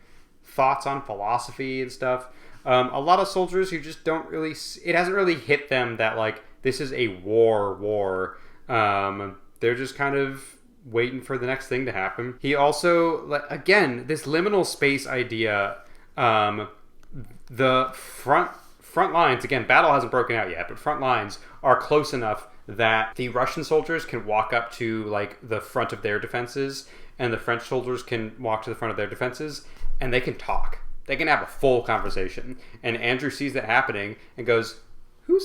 [SPEAKER 1] thoughts on philosophy and stuff. A lot of soldiers who just don't really... It hasn't really hit them that like this is a war. They're just kind of waiting for the next thing to happen. He also, again, this liminal space idea, the front lines, again, battle hasn't broken out yet, but front lines are close enough that the Russian soldiers can walk up to like the front of their defenses and the French soldiers can walk to the front of their defenses and they can talk. They can have a full conversation. And Andrew sees that happening and goes, who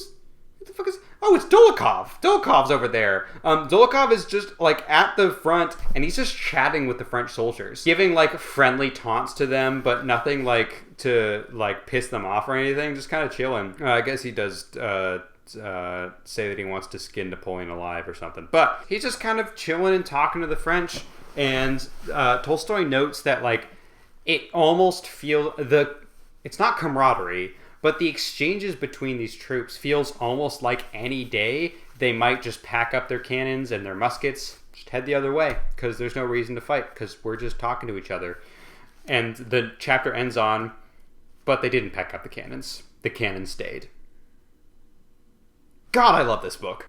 [SPEAKER 1] the fuck is... Oh, it's Dolokhov. Dolokov's over there. Dolokhov is just, like, at the front, and he's just chatting with the French soldiers. Giving, like, friendly taunts to them, but nothing, like, to, like, piss them off or anything. Just kind of chilling. I guess he does say that he wants to skin Napoleon alive or something. But he's just kind of chilling and talking to the French. And Tolstoy notes that, like, it almost feels... It's not camaraderie, but the exchanges between these troops feels almost like any day they might just pack up their cannons and their muskets, just head the other way, because there's no reason to fight, because we're just talking to each other. And the chapter ends on, but they didn't pack up the cannons. The cannons stayed. God, I love this book.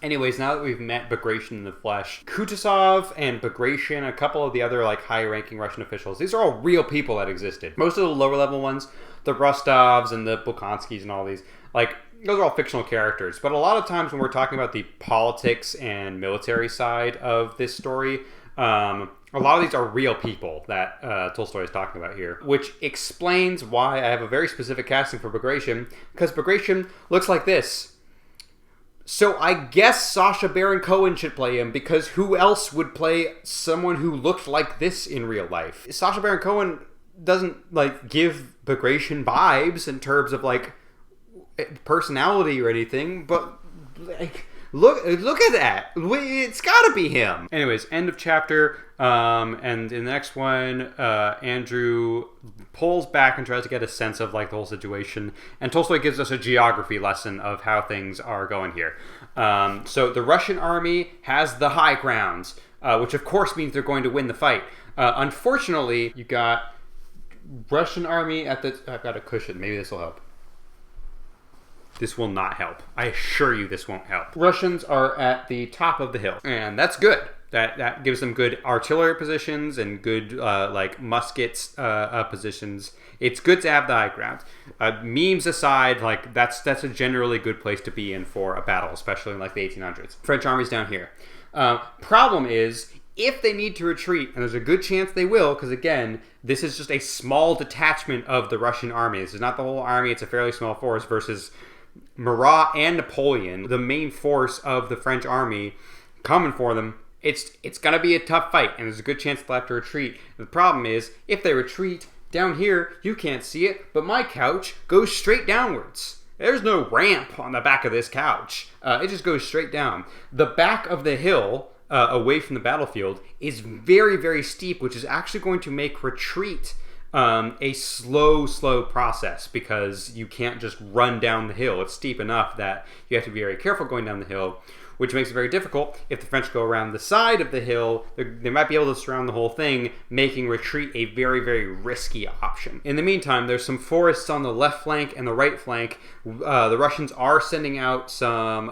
[SPEAKER 1] Anyways, now that we've met Bagration in the flesh, Kutuzov and Bagration, a couple of the other like high-ranking Russian officials, these are all real people that existed. Most of the lower-level ones, the Rostovs and the Bolkonskis and all these, like, those are all fictional characters. But a lot of times when we're talking about the politics and military side of this story, a lot of these are real people that Tolstoy is talking about here, which explains why I have a very specific casting for Bagration, because Bagration looks like this. So I guess Sacha Baron Cohen should play him, because who else would play someone who looked like this in real life? Sacha Baron Cohen doesn't, like, give Bagration vibes in terms of, like, personality or anything, but, like, look at that. It's gotta be him. Anyways, end of chapter, and in the next one, Andrew pulls back and tries to get a sense of, like, the whole situation, and Tolstoy gives us a geography lesson of how things are going here. So the Russian army has the high ground, which of course means they're going to win the fight. Unfortunately, you got Russian army at the... I've got a cushion. Maybe this will help. This will not help. I assure you this won't help. Russians are at the top of the hill, and that's good. That gives them good artillery positions and good like muskets positions. It's good to have the high ground. Memes aside, like that's a generally good place to be in for a battle, especially in like the 1800s. French army's down here. Problem is, if they need to retreat, and there's a good chance they will, because again, this is just a small detachment of the Russian army. This is not the whole army. It's a fairly small force versus Murat and Napoleon, the main force of the French army, coming for them. It's going to be a tough fight, and there's a good chance they'll have to retreat. The problem is, if they retreat, down here, you can't see it, but my couch goes straight downwards. There's no ramp on the back of this couch. It just goes straight down. The back of the hill, away from the battlefield, is very, very steep, which is actually going to make retreat a slow process, because you can't just run down the hill. It's steep enough that you have to be very careful going down the hill, which makes it very difficult. If the French go around the side of the hill, they might be able to surround the whole thing, making retreat a very, very risky option. In the meantime, there's some forests on the left flank and the right flank. The Russians are sending out some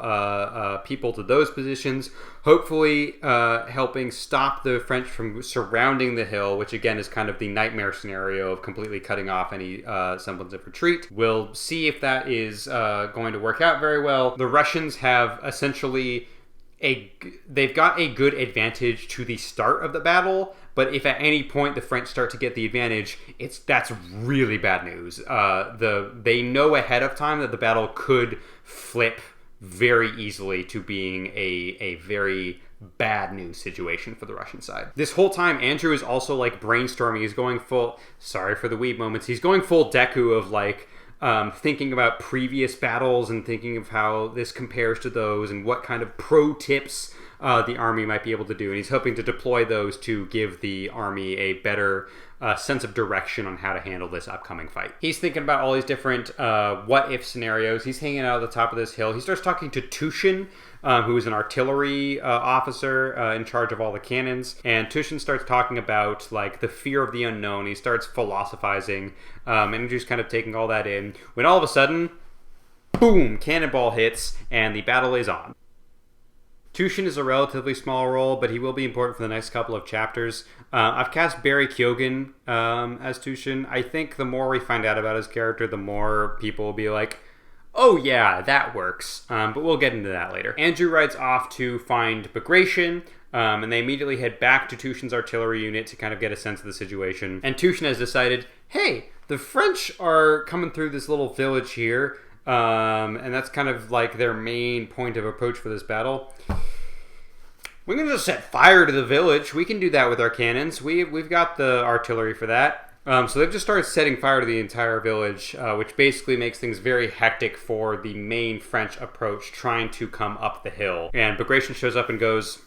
[SPEAKER 1] people to those positions, hopefully helping stop the French from surrounding the hill, which again is kind of the nightmare scenario of completely cutting off any semblance of retreat. We'll see if that is going to work out very well. The Russians have essentially they've got a good advantage to the start of the battle, but if at any point the French start to get the advantage, that's really bad news. They know ahead of time that the battle could flip very easily to being a very, bad news situation for the Russian side. This whole time, Andrew is also like brainstorming. He's going full, sorry for the weeb moments, he's going full Deku of like thinking about previous battles and thinking of how this compares to those and what kind of pro tips the army might be able to do. And he's hoping to deploy those to give the army a better sense of direction on how to handle this upcoming fight. He's thinking about all these different what-if scenarios. He's hanging out at the top of this hill. He starts talking to Tushin, who is an artillery officer in charge of all the cannons. And Tushin starts talking about like the fear of the unknown. He starts philosophizing, and just kind of taking all that in. When all of a sudden, boom, cannonball hits, and the battle is on. Tushin is a relatively small role, but he will be important for the next couple of chapters. I've cast Barry Keoghan as Tushin. I think the more we find out about his character, the more people will be like, oh yeah, that works. But we'll get into that later. Andrew rides off to find Bagration, and they immediately head back to Tushin's artillery unit to kind of get a sense of the situation. And Tushin has decided, hey, the French are coming through this little village here, and that's kind of like their main point of approach for this battle. We're going to just set fire to the village. We can do that with our cannons. We've got the artillery for that. So they've just started setting fire to the entire village, which basically makes things very hectic for the main French approach trying to come up the hill. And Bagration shows up and goes,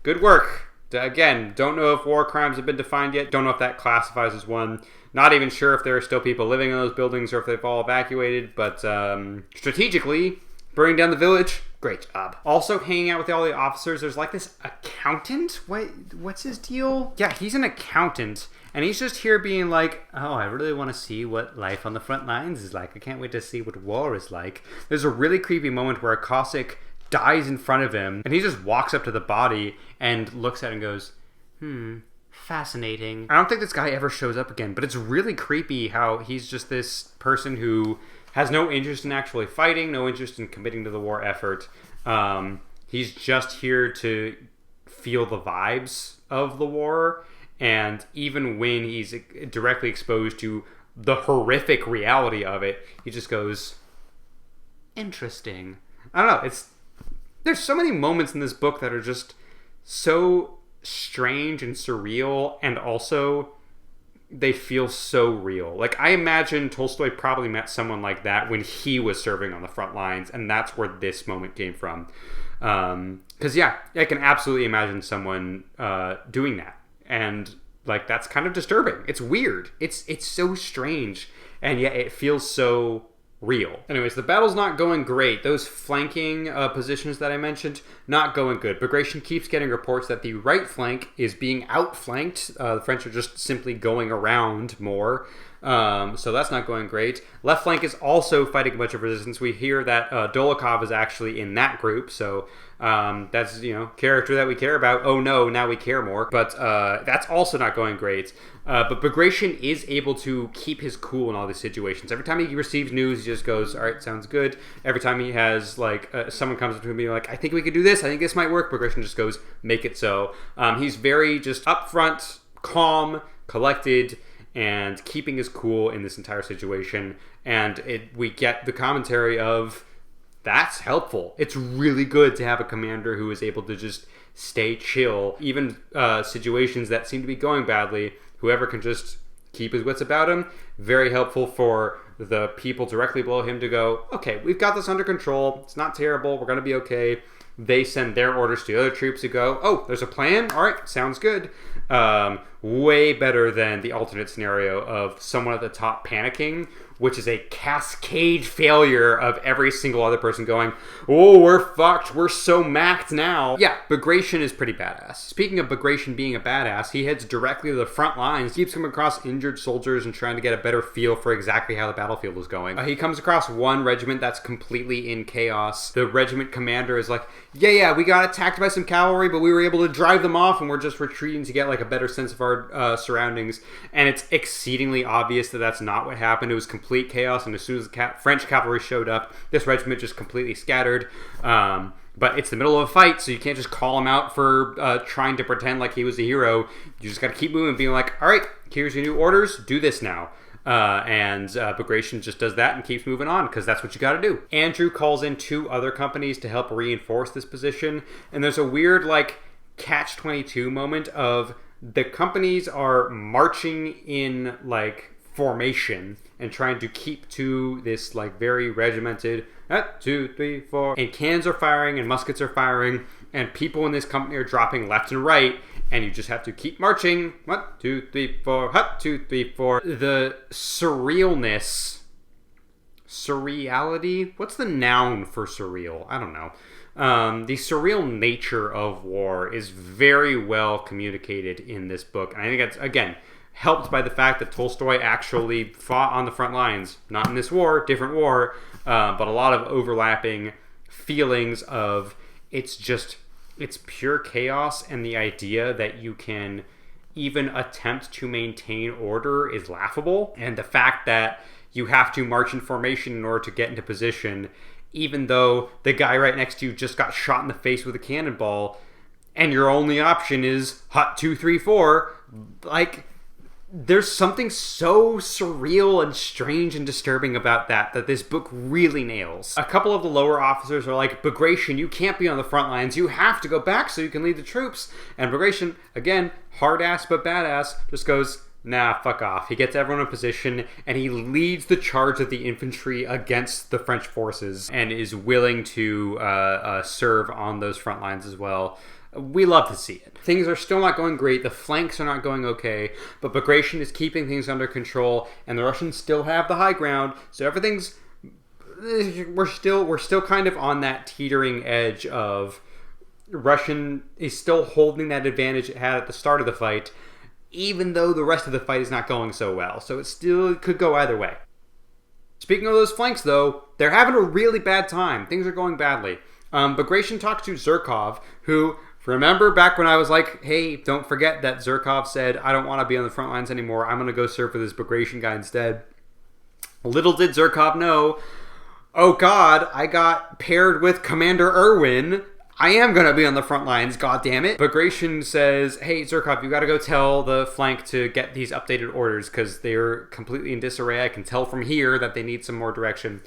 [SPEAKER 1] good work. Again, don't know if war crimes have been defined yet. Don't know if that classifies as one. Not even sure if there are still people living in those buildings or if they've all evacuated. But strategically, burning down the village, great job. Also hanging out with all the officers, there's like this accountant. What's his deal? Yeah, he's an accountant. And he's just here being like, oh, I really want to see what life on the front lines is like. I can't wait to see what war is like. There's a really creepy moment where a Cossack dies in front of him, and he just walks up to the body and looks at it and goes, fascinating. I don't think this guy ever shows up again, but it's really creepy how he's just this person who has no interest in actually fighting, no interest in committing to the war effort. He's just here to feel the vibes of the war, and even when he's directly exposed to the horrific reality of it, he just goes, interesting. I don't know, there's so many moments in this book that are just so strange and surreal, and also they feel so real. Like, I imagine Tolstoy probably met someone like that when he was serving on the front lines, and that's where this moment came from. Because, yeah, I can absolutely imagine someone doing that. And, like, that's kind of disturbing. It's weird. It's so strange, and yet it feels so real. Anyways, the battle's not going great. Those flanking positions that I mentioned, not going good. Bagration keeps getting reports that the right flank is being outflanked. The French are just simply going around more. So that's not going great. Left flank is also fighting a bunch of resistance. We hear that Dolokhov is actually in that group, so that's, character that we care about. Oh no, now we care more. But that's also not going great. But Bagration is able to keep his cool in all these situations. Every time he receives news, he just goes, all right, sounds good. Every time he has, someone comes up to him and be like, I think we could do this. I think this might work. Bagration just goes, make it so. He's very just upfront, calm, collected, and keeping his cool in this entire situation. And we get the commentary of, that's helpful. It's really good to have a commander who is able to just stay chill. Even situations that seem to be going badly, whoever can just keep his wits about him, very helpful for the people directly below him to go, okay, we've got this under control. It's not terrible. We're going to be okay. They send their orders to the other troops who go, oh, there's a plan? All right, sounds good. Way better than the alternate scenario of someone at the top panicking, which is a cascade failure of every single other person going, oh, we're fucked, we're so macked now. Yeah, Bagration is pretty badass. Speaking of Bagration being a badass, he heads directly to the front lines, keeps coming across injured soldiers and trying to get a better feel for exactly how the battlefield is going. He comes across one regiment that's completely in chaos. The regiment commander is like, yeah, we got attacked by some cavalry, but we were able to drive them off, and we're just retreating to get a better sense of our surroundings. And it's exceedingly obvious that that's not what happened. It was complete chaos, and as soon as the French cavalry showed up, this regiment just completely scattered. But it's the middle of a fight, so you can't just call him out for trying to pretend like he was a hero. You just got to keep moving, being like, all right, here's your new orders, do this now. And Bagration just does that and keeps moving on because that's what you got to do. Andrew calls in 2 other companies to help reinforce this position. And there's a weird, like, catch-22 moment of the companies are marching in, like, formation and trying to keep to this, like, very regimented 1, 2, 3, 4, and cans are firing and muskets are firing and people in this company are dropping left and right, and you just have to keep marching. 1, 2, 3, 4, 1, 2, 3, 4. The surreality, what's the noun for surreal? I don't know. The surreal nature of war is very well communicated in this book. And I think that's, again, helped by the fact that Tolstoy actually fought on the front lines. Not in this war, different war, but a lot of overlapping feelings of it's pure chaos, and the idea that you can even attempt to maintain order is laughable. And the fact that you have to march in formation in order to get into position, even though the guy right next to you just got shot in the face with a cannonball, and your only option is hut 2, 3, 4. Like, there's something so surreal and strange and disturbing about that this book really nails. A couple of the lower officers are like, Bagration, you can't be on the front lines. You have to go back so you can lead the troops. And Bagration, again, hard ass but badass, just goes, nah, fuck off. He gets everyone in position and he leads the charge of the infantry against the French forces and is willing to serve on those front lines as well. We love to see it. Things are still not going great. The flanks are not going okay, but Bagration is keeping things under control, and the Russians still have the high ground. So everything's we're still kind of on that teetering edge of Russian is still holding that advantage it had at the start of the fight, even though the rest of the fight is not going so well. So it still could go either way. Speaking of those flanks, though, they're having a really bad time. Things are going badly. Bagration talks to Zhirkov, who, remember back when I was like, hey, don't forget that Zhirkov said, I don't want to be on the front lines anymore. I'm going to go serve for this Bagration guy instead. Little did Zhirkov know, oh God, I got paired with Commander Irwin. I am going to be on the front lines, goddammit. Bagration says, hey, Zhirkov, you got to go tell the flank to get these updated orders because they're completely in disarray. I can tell from here that they need some more direction.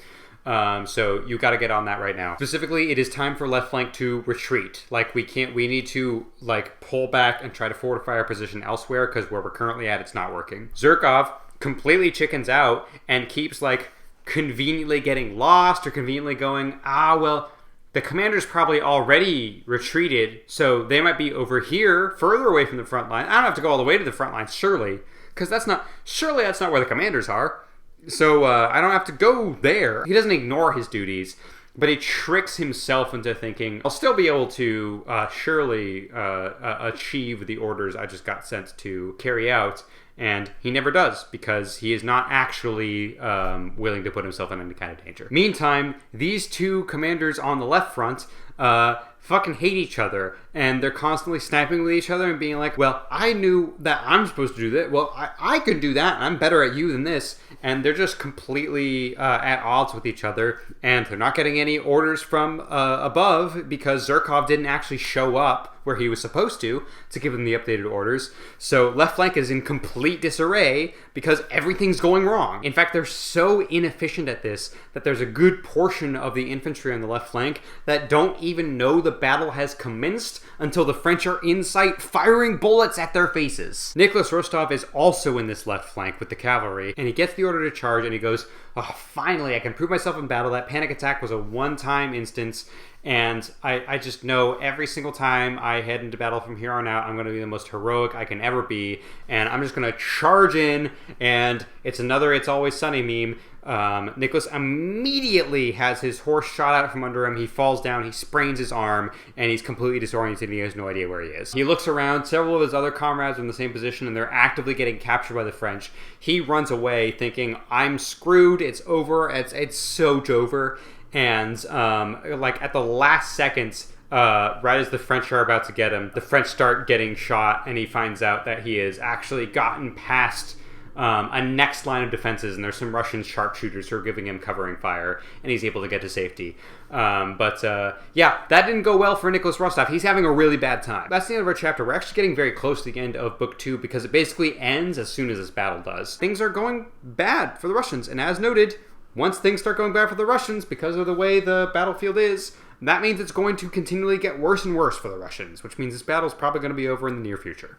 [SPEAKER 1] So you got to get on that right now. Specifically, it is time for left flank to retreat. Like, we need to, like, pull back and try to fortify our position elsewhere because where we're currently at, it's not working. Zhirkov completely chickens out and keeps, like, conveniently getting lost or conveniently going, well, the commander's probably already retreated, so they might be over here, further away from the front line. I don't have to go all the way to the front line, surely, because that's not where the commanders are. So I don't have to go there. He doesn't ignore his duties, but he tricks himself into thinking, I'll still be able to surely achieve the orders I just got sent to carry out. And he never does, because he is not actually willing to put himself in any kind of danger. Meantime, these two commanders on the left front fucking hate each other, and they're constantly sniping with each other and being like, well, I knew that I'm supposed to do that. Well, I can do that, and I'm better at you than this. And they're just completely at odds with each other, and they're not getting any orders from above because Zhirkov didn't actually show up where he was supposed to give them the updated orders. So left flank is in complete disarray because everything's going wrong. In fact, they're so inefficient at this that there's a good portion of the infantry on the left flank that don't even know the battle has commenced until the French are in sight firing bullets at their faces. Nicholas Rostov is also in this left flank with the cavalry, and he gets the order to charge and he goes, oh, finally, I can prove myself in battle. That panic attack was a one-time instance, and I just know every single time I head into battle from here on out, I'm going to be the most heroic I can ever be, and I'm just going to charge in, and it's another It's Always Sunny meme. Nicholas immediately has his horse shot out from under him. He falls down, he sprains his arm, and he's completely disoriented and he has no idea where he is. He looks around, several of his other comrades are in the same position and they're actively getting captured by the French. He runs away thinking, I'm screwed, it's over, it's so over. And like at the last seconds, right as the French are about to get him, the French start getting shot and he finds out that he has actually gotten past a next line of defenses, and there's some Russian sharpshooters who are giving him covering fire, and he's able to get to safety. Yeah, that didn't go well for Nicholas Rostov. He's having a really bad time. That's the end of our chapter. We're actually getting very close to the end of book 2 because it basically ends as soon as this battle does. Things are going bad for the Russians, and as noted, once things start going bad for the Russians because of the way the battlefield is, that means it's going to continually get worse and worse for the Russians, which means this battle's probably going to be over in the near future.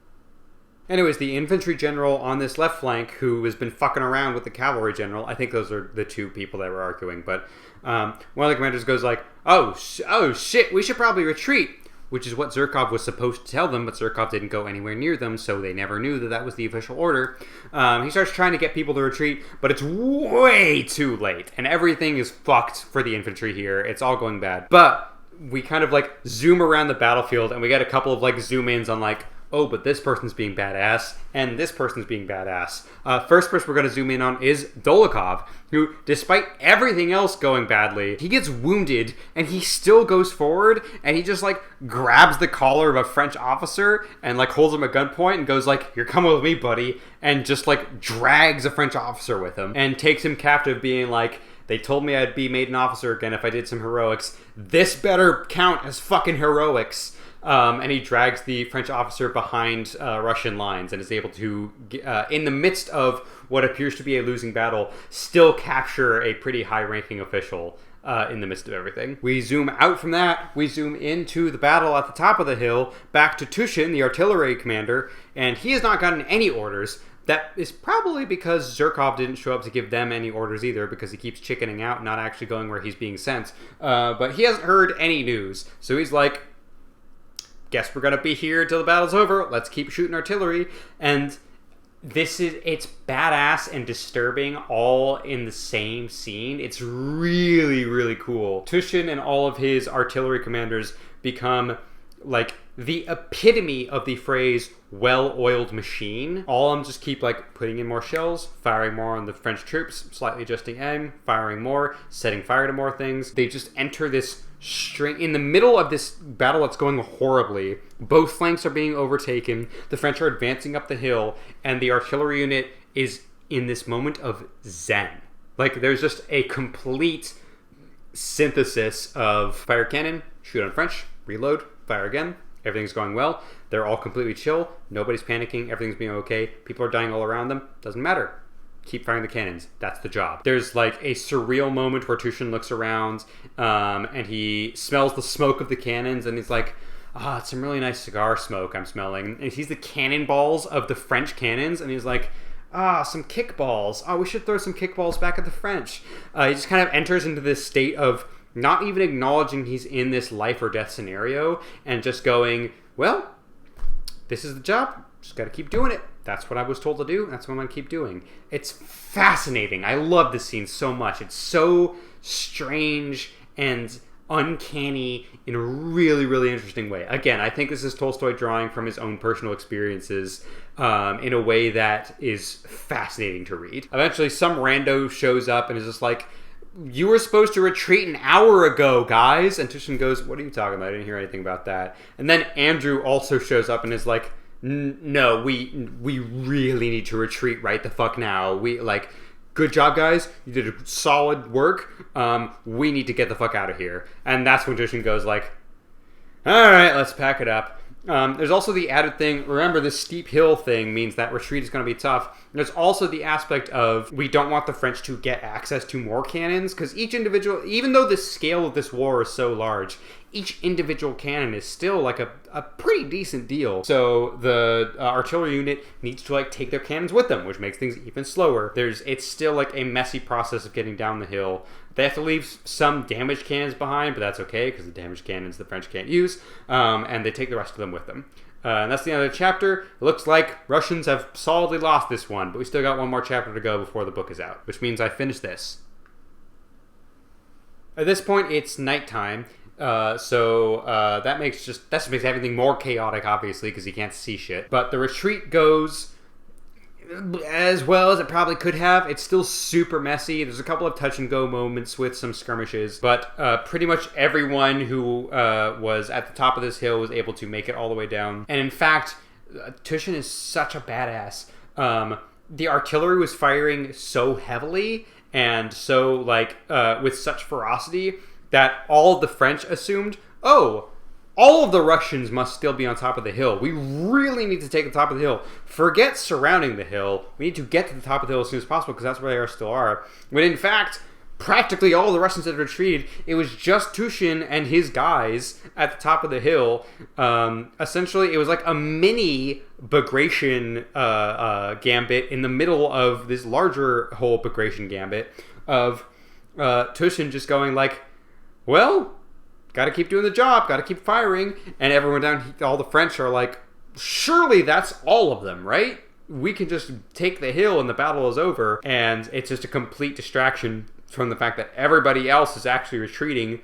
[SPEAKER 1] Anyways, the infantry general on this left flank, who has been fucking around with the cavalry general, I think those are the two people that were arguing, but one of the commanders goes like, oh shit, we should probably retreat, which is what Zherkov was supposed to tell them, but Zherkov didn't go anywhere near them, so they never knew that that was the official order. He starts trying to get people to retreat, but it's way too late, and everything is fucked for the infantry here. It's all going bad. But we kind of like zoom around the battlefield, and we get a couple of like zoom-ins on like, oh, but this person's being badass, and this person's being badass. First person we're going to zoom in on is Dolokhov, who, despite everything else going badly, he gets wounded, and he still goes forward, and he just, like, grabs the collar of a French officer, and, like, holds him at gunpoint, and goes, like, you're coming with me, buddy, and just, like, drags a French officer with him, and takes him captive, being like, they told me I'd be made an officer again if I did some heroics. This better count as fucking heroics. And he drags the French officer behind Russian lines and is able to, in the midst of what appears to be a losing battle, still capture a pretty high-ranking official in the midst of everything. We zoom out from that, we zoom into the battle at the top of the hill, back to Tushin, the artillery commander, and he has not gotten any orders. That is probably because Zherkov didn't show up to give them any orders either, because he keeps chickening out, not actually going where he's being sent. But he hasn't heard any news, so he's like, guess we're gonna be here till the battle's over. Let's keep shooting artillery. And it's badass and disturbing all in the same scene. It's really, really cool. Tushin and all of his artillery commanders become like the epitome of the phrase well-oiled machine. All of them just keep like putting in more shells, firing more on the French troops, slightly adjusting aim, firing more, setting fire to more things. They just enter this string in the middle of this battle that's going horribly. Both flanks are being overtaken. The French are advancing up the hill, and the artillery unit is in this moment of zen. Like, there's just a complete synthesis of fire cannon, shoot on French, reload, fire again. Everything's going well. They're all completely chill. Nobody's panicking. Everything's being okay. People are dying all around them. Doesn't matter. Keep firing the cannons. That's the job. There's like a surreal moment where Tushin looks around and he smells the smoke of the cannons, and he's like, it's some really nice cigar smoke I'm smelling. And he sees the cannonballs of the French cannons, and he's like, some kickballs. We should throw some kickballs back at the French. He just kind of enters into this state of not even acknowledging he's in this life or death scenario, and just going, well, this is the job. Just got to keep doing it. That's what I was told to do. That's what I'm going to keep doing. It's fascinating. I love this scene so much. It's so strange and uncanny in a really, really interesting way. Again, I think this is Tolstoy drawing from his own personal experiences in a way that is fascinating to read. Eventually, some rando shows up and is just like, you were supposed to retreat an hour ago, guys. And Tushin goes, what are you talking about? I didn't hear anything about that. And then Andrew also shows up and is like, no, we really need to retreat right the fuck now. Good job, guys. You did a solid work. We need to get the fuck out of here. And that's when Tushin goes like, all right, let's pack it up. There's also the added thing, remember this steep hill thing means that retreat is going to be tough. There's also the aspect of we don't want the French to get access to more cannons, because each individual, even though the scale of this war is so large, each individual cannon is still like a pretty decent deal. So the artillery unit needs to like take their cannons with them, which makes things even slower. It's still like a messy process of getting down the hill. They have to leave some damaged cannons behind, but that's okay because the damaged cannons the French can't use, and they take the rest of them with them. And that's the end of the chapter. It looks like Russians have solidly lost this one, but we still got one more chapter to go before the book is out, which means I finished this. At this point, it's nighttime. That makes everything more chaotic, obviously, because you can't see shit. But the retreat goes as well as it probably could have. It's still super messy. There's a couple of touch and go moments with some skirmishes, but pretty much everyone who was at the top of this hill was able to make it all the way down. And in fact, Tushin is such a badass. the artillery was firing so heavily and so, like, with such ferocity that all of the French assumed, oh, all of the Russians must still be on top of the hill. We really need to take the top of the hill. Forget surrounding the hill. We need to get to the top of the hill as soon as possible because that's where they still are. When in fact, practically all the Russians had retreated. It was just Tushin and his guys at the top of the hill. Essentially, it was like a mini Bagration gambit in the middle of this larger whole Bagration gambit of Tushin just going like, well, gotta keep doing the job, gotta keep firing. And everyone down, all the French are like, surely that's all of them, right? We can just take the hill and the battle is over. And it's just a complete distraction from the fact that everybody else is actually retreating,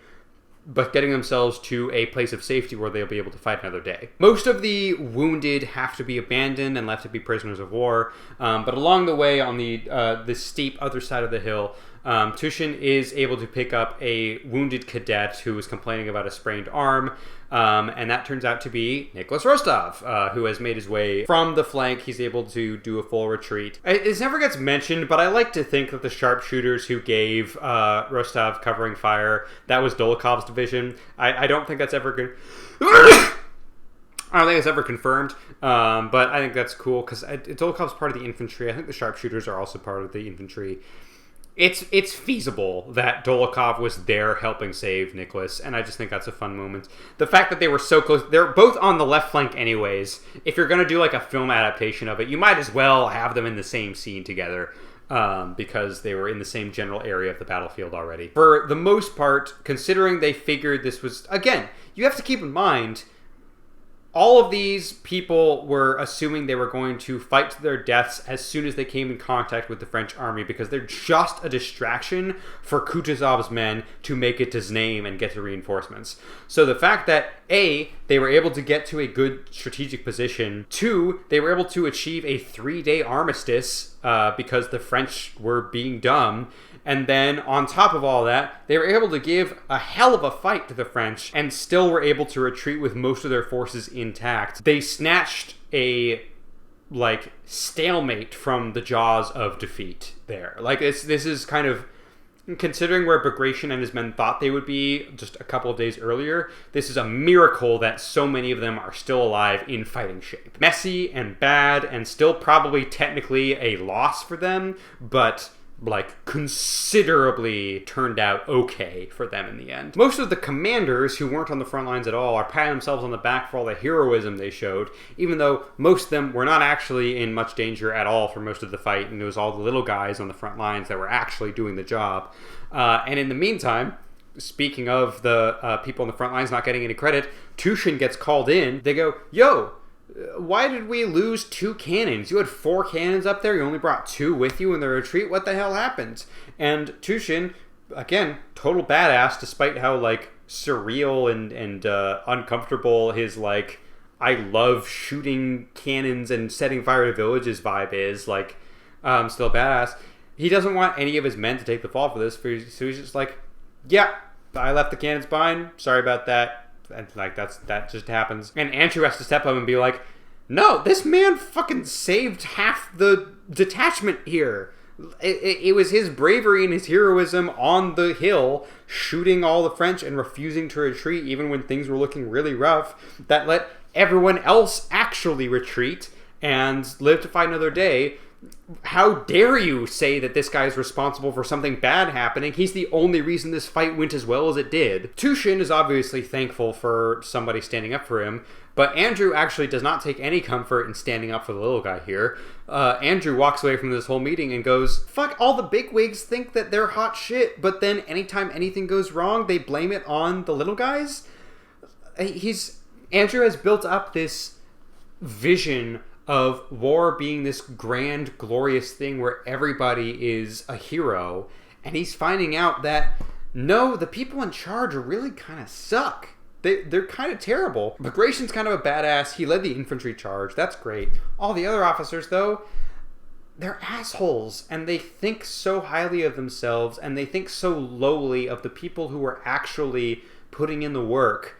[SPEAKER 1] but getting themselves to a place of safety where they'll be able to fight another day. Most of the wounded have to be abandoned and left to be prisoners of war. But along the way, on the steep other side of the hill, Tushin is able to pick up a wounded cadet who was complaining about a sprained arm, and that turns out to be Nicholas Rostov, who has made his way from the flank. He's able to do a full retreat. It never gets mentioned, but I like to think that the sharpshooters who gave Rostov covering fire, that was Dolokov's division. I don't think that's ever good. I don't think it's ever confirmed, but I think that's cool because Dolokov's part of the infantry. I think the sharpshooters are also part of the infantry. It's feasible that Dolokhov was there helping save Nicholas, and I just think that's a fun moment. The fact that they were so close, they're both on the left flank anyways. If you're going to do like a film adaptation of it, you might as well have them in the same scene together, because they were in the same general area of the battlefield already. For the most part, considering they figured this was, again, you have to keep in mind, all of these people were assuming they were going to fight to their deaths as soon as they came in contact with the French army because they're just a distraction for Kutuzov's men to make it to Znaim and get to reinforcements. So the fact that, A, they were able to get to a good strategic position, 2, they were able to achieve a 3-day armistice because the French were being dumb, and then, on top of all that, they were able to give a hell of a fight to the French and still were able to retreat with most of their forces intact. They snatched a, stalemate from the jaws of defeat there. This is kind of, considering where Bagration and his men thought they would be just a couple of days earlier, this is a miracle that so many of them are still alive in fighting shape. Messy and bad and still probably technically a loss for them, but considerably turned out okay for them in the end. Most of the commanders who weren't on the front lines at all are patting themselves on the back for all the heroism they showed, even though most of them were not actually in much danger at all for most of the fight, and it was all the little guys on the front lines that were actually doing the job. And in the meantime, speaking of the people on the front lines not getting any credit, Tushin gets called in. They go, yo, why did we lose 2 cannons? You had 4 cannons up there. You only brought 2 with you in the retreat. What the hell happened? And Tushin, again, total badass, despite how surreal and uncomfortable his I love shooting cannons and setting fire to villages vibe is. Still badass. He doesn't want any of his men to take the fall for this. So he's just like, yeah, I left the cannons behind. Sorry about that. And that just happens. And Andrew has to step up and be like, no, this man fucking saved half the detachment here. It was his bravery and his heroism on the hill, shooting all the French and refusing to retreat even when things were looking really rough, that let everyone else actually retreat and live to fight another day. How dare you say that this guy is responsible for something bad happening? He's the only reason this fight went as well as it did. Tushin is obviously thankful for somebody standing up for him, but Andrew actually does not take any comfort in standing up for the little guy here. Andrew walks away from this whole meeting and goes, fuck, all the bigwigs think that they're hot shit, but then anytime anything goes wrong, they blame it on the little guys? Andrew has built up this vision of war being this grand, glorious thing where everybody is a hero, and he's finding out that, no, the people in charge really kind of suck. They're kind of terrible. Bagration's kind of a badass. He led the infantry charge. That's great. All the other officers, though, they're assholes, and they think so highly of themselves, and they think so lowly of the people who are actually putting in the work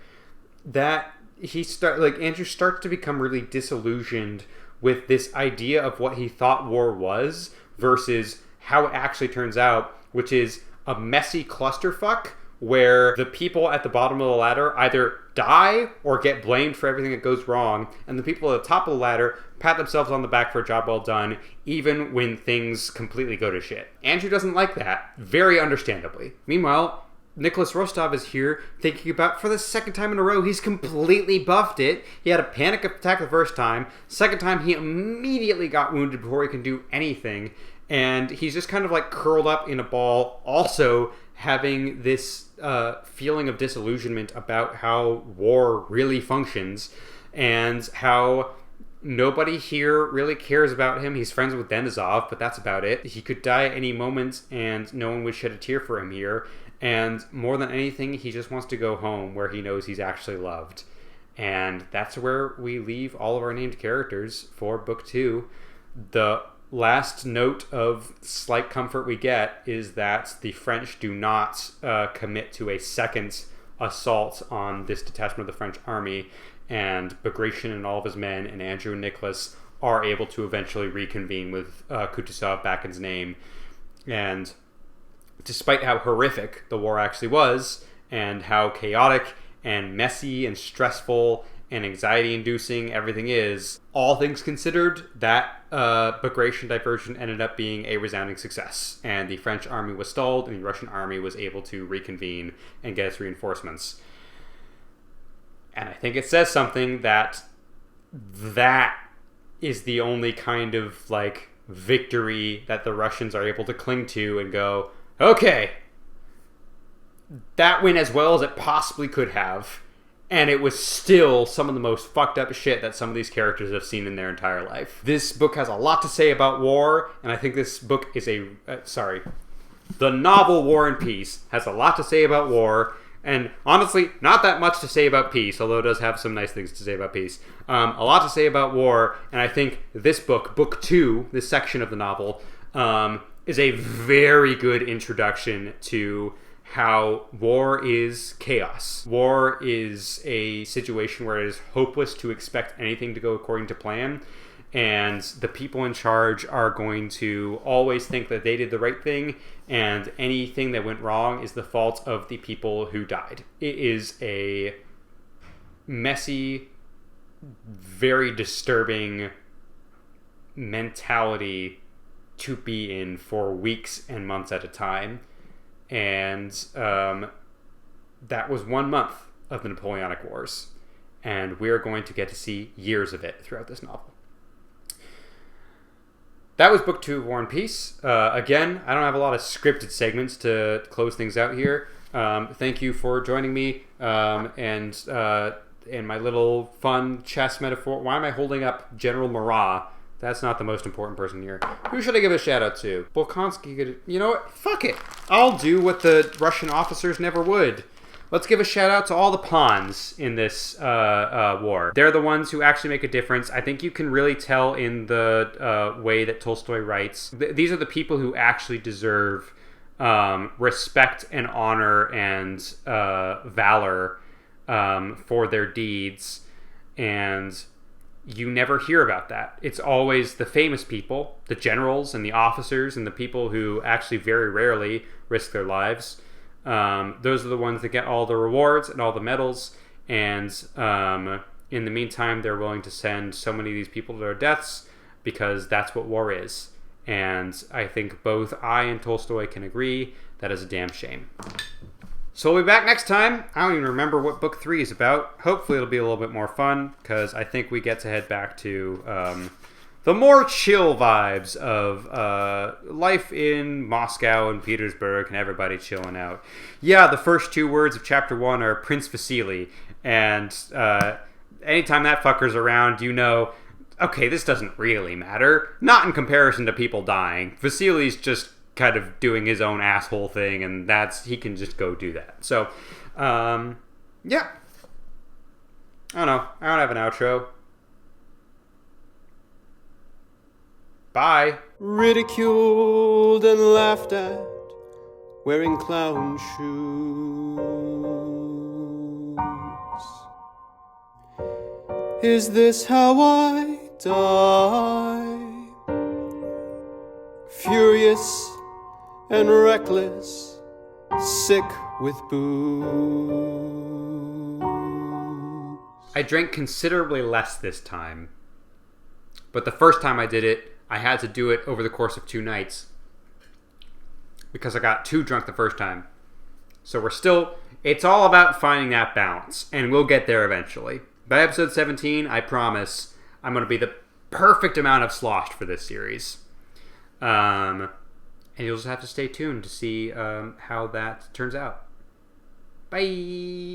[SPEAKER 1] that Andrew starts to become really disillusioned with this idea of what he thought war was versus how it actually turns out, which is a messy clusterfuck where the people at the bottom of the ladder either die or get blamed for everything that goes wrong, and the people at the top of the ladder pat themselves on the back for a job well done, even when things completely go to shit. Andrew doesn't like that, very understandably. Meanwhile, Nicholas Rostov is here thinking about, for the second time in a row, he's completely buffed it. He had a panic attack the first time. Second time, he immediately got wounded before he can do anything. And he's just kind of like curled up in a ball, also having this feeling of disillusionment about how war really functions and how nobody here really cares about him. He's friends with Denisov, but that's about it. He could die at any moment and no one would shed a tear for him here. And more than anything, he just wants to go home where he knows he's actually loved. And that's where we leave all of our named characters for book 2. The last note of slight comfort we get is that the French do not commit to a second assault on this detachment of the French army, and Bagration and all of his men and Andrew and Nicholas are able to eventually reconvene with Kutuzov back in his name. And despite how horrific the war actually was, and how chaotic and messy and stressful and anxiety-inducing everything is, all things considered, that Bagration diversion ended up being a resounding success. And the French army was stalled, and the Russian army was able to reconvene and get its reinforcements. And I think it says something that is the only kind of, like, victory that the Russians are able to cling to and go, okay, that went as well as it possibly could have, and it was still some of the most fucked up shit that some of these characters have seen in their entire life. This book has a lot to say about war, and I think this book is the novel War and Peace has a lot to say about war, and honestly, not that much to say about peace, although it does have some nice things to say about peace. A lot to say about war, and I think this book, book 2, this section of the novel, is a very good introduction to how war is chaos. War is a situation where it is hopeless to expect anything to go according to plan, and the people in charge are going to always think that they did the right thing, and anything that went wrong is the fault of the people who died. It is a messy, very disturbing mentality to be in for weeks and months at a time. And that was 1 month of the Napoleonic Wars, and we're going to get to see years of it throughout this novel. That was book 2 of War and Peace. Again, I don't have a lot of scripted segments to close things out here. Thank you for joining me and my little fun chess metaphor. Why am I holding up General Marat? That's not the most important person here. Who should I give a shout out to? Bolkonsky. You know what? Fuck it. I'll do what the Russian officers never would. Let's give a shout out to all the pawns in this war. They're the ones who actually make a difference. I think you can really tell in the way that Tolstoy writes. These are the people who actually deserve respect and honor and valor for their deeds. And you never hear about that. It's always the famous people, the generals and the officers and the people who actually very rarely risk their lives. Those are the ones that get all the rewards and all the medals. And in the meantime, they're willing to send so many of these people to their deaths because that's what war is. And I think both I and Tolstoy can agree that is a damn shame. So we'll be back next time. I don't even remember what book 3 is about. Hopefully it'll be a little bit more fun, because I think we get to head back to the more chill vibes of life in Moscow and Petersburg and everybody chilling out. Yeah, the first 2 words of chapter 1 are Prince Vasili, and anytime that fucker's around, you know, okay, this doesn't really matter. Not in comparison to people dying. Vasili's just kind of doing his own asshole thing, and he can just go do that. So, yeah. I don't know. I don't have an outro. Bye.
[SPEAKER 3] Ridiculed and laughed at, wearing clown shoes. Is this how I die. Furious and reckless, sick with booze.
[SPEAKER 1] I drank considerably less this time, but the first time I did it, I had to do it over the course of 2 nights because I got too drunk the first time. So it's all about finding that balance, and we'll get there eventually. By episode 17, I promise I'm going to be the perfect amount of sloshed for this series. And you'll just have to stay tuned to see how that turns out. Bye!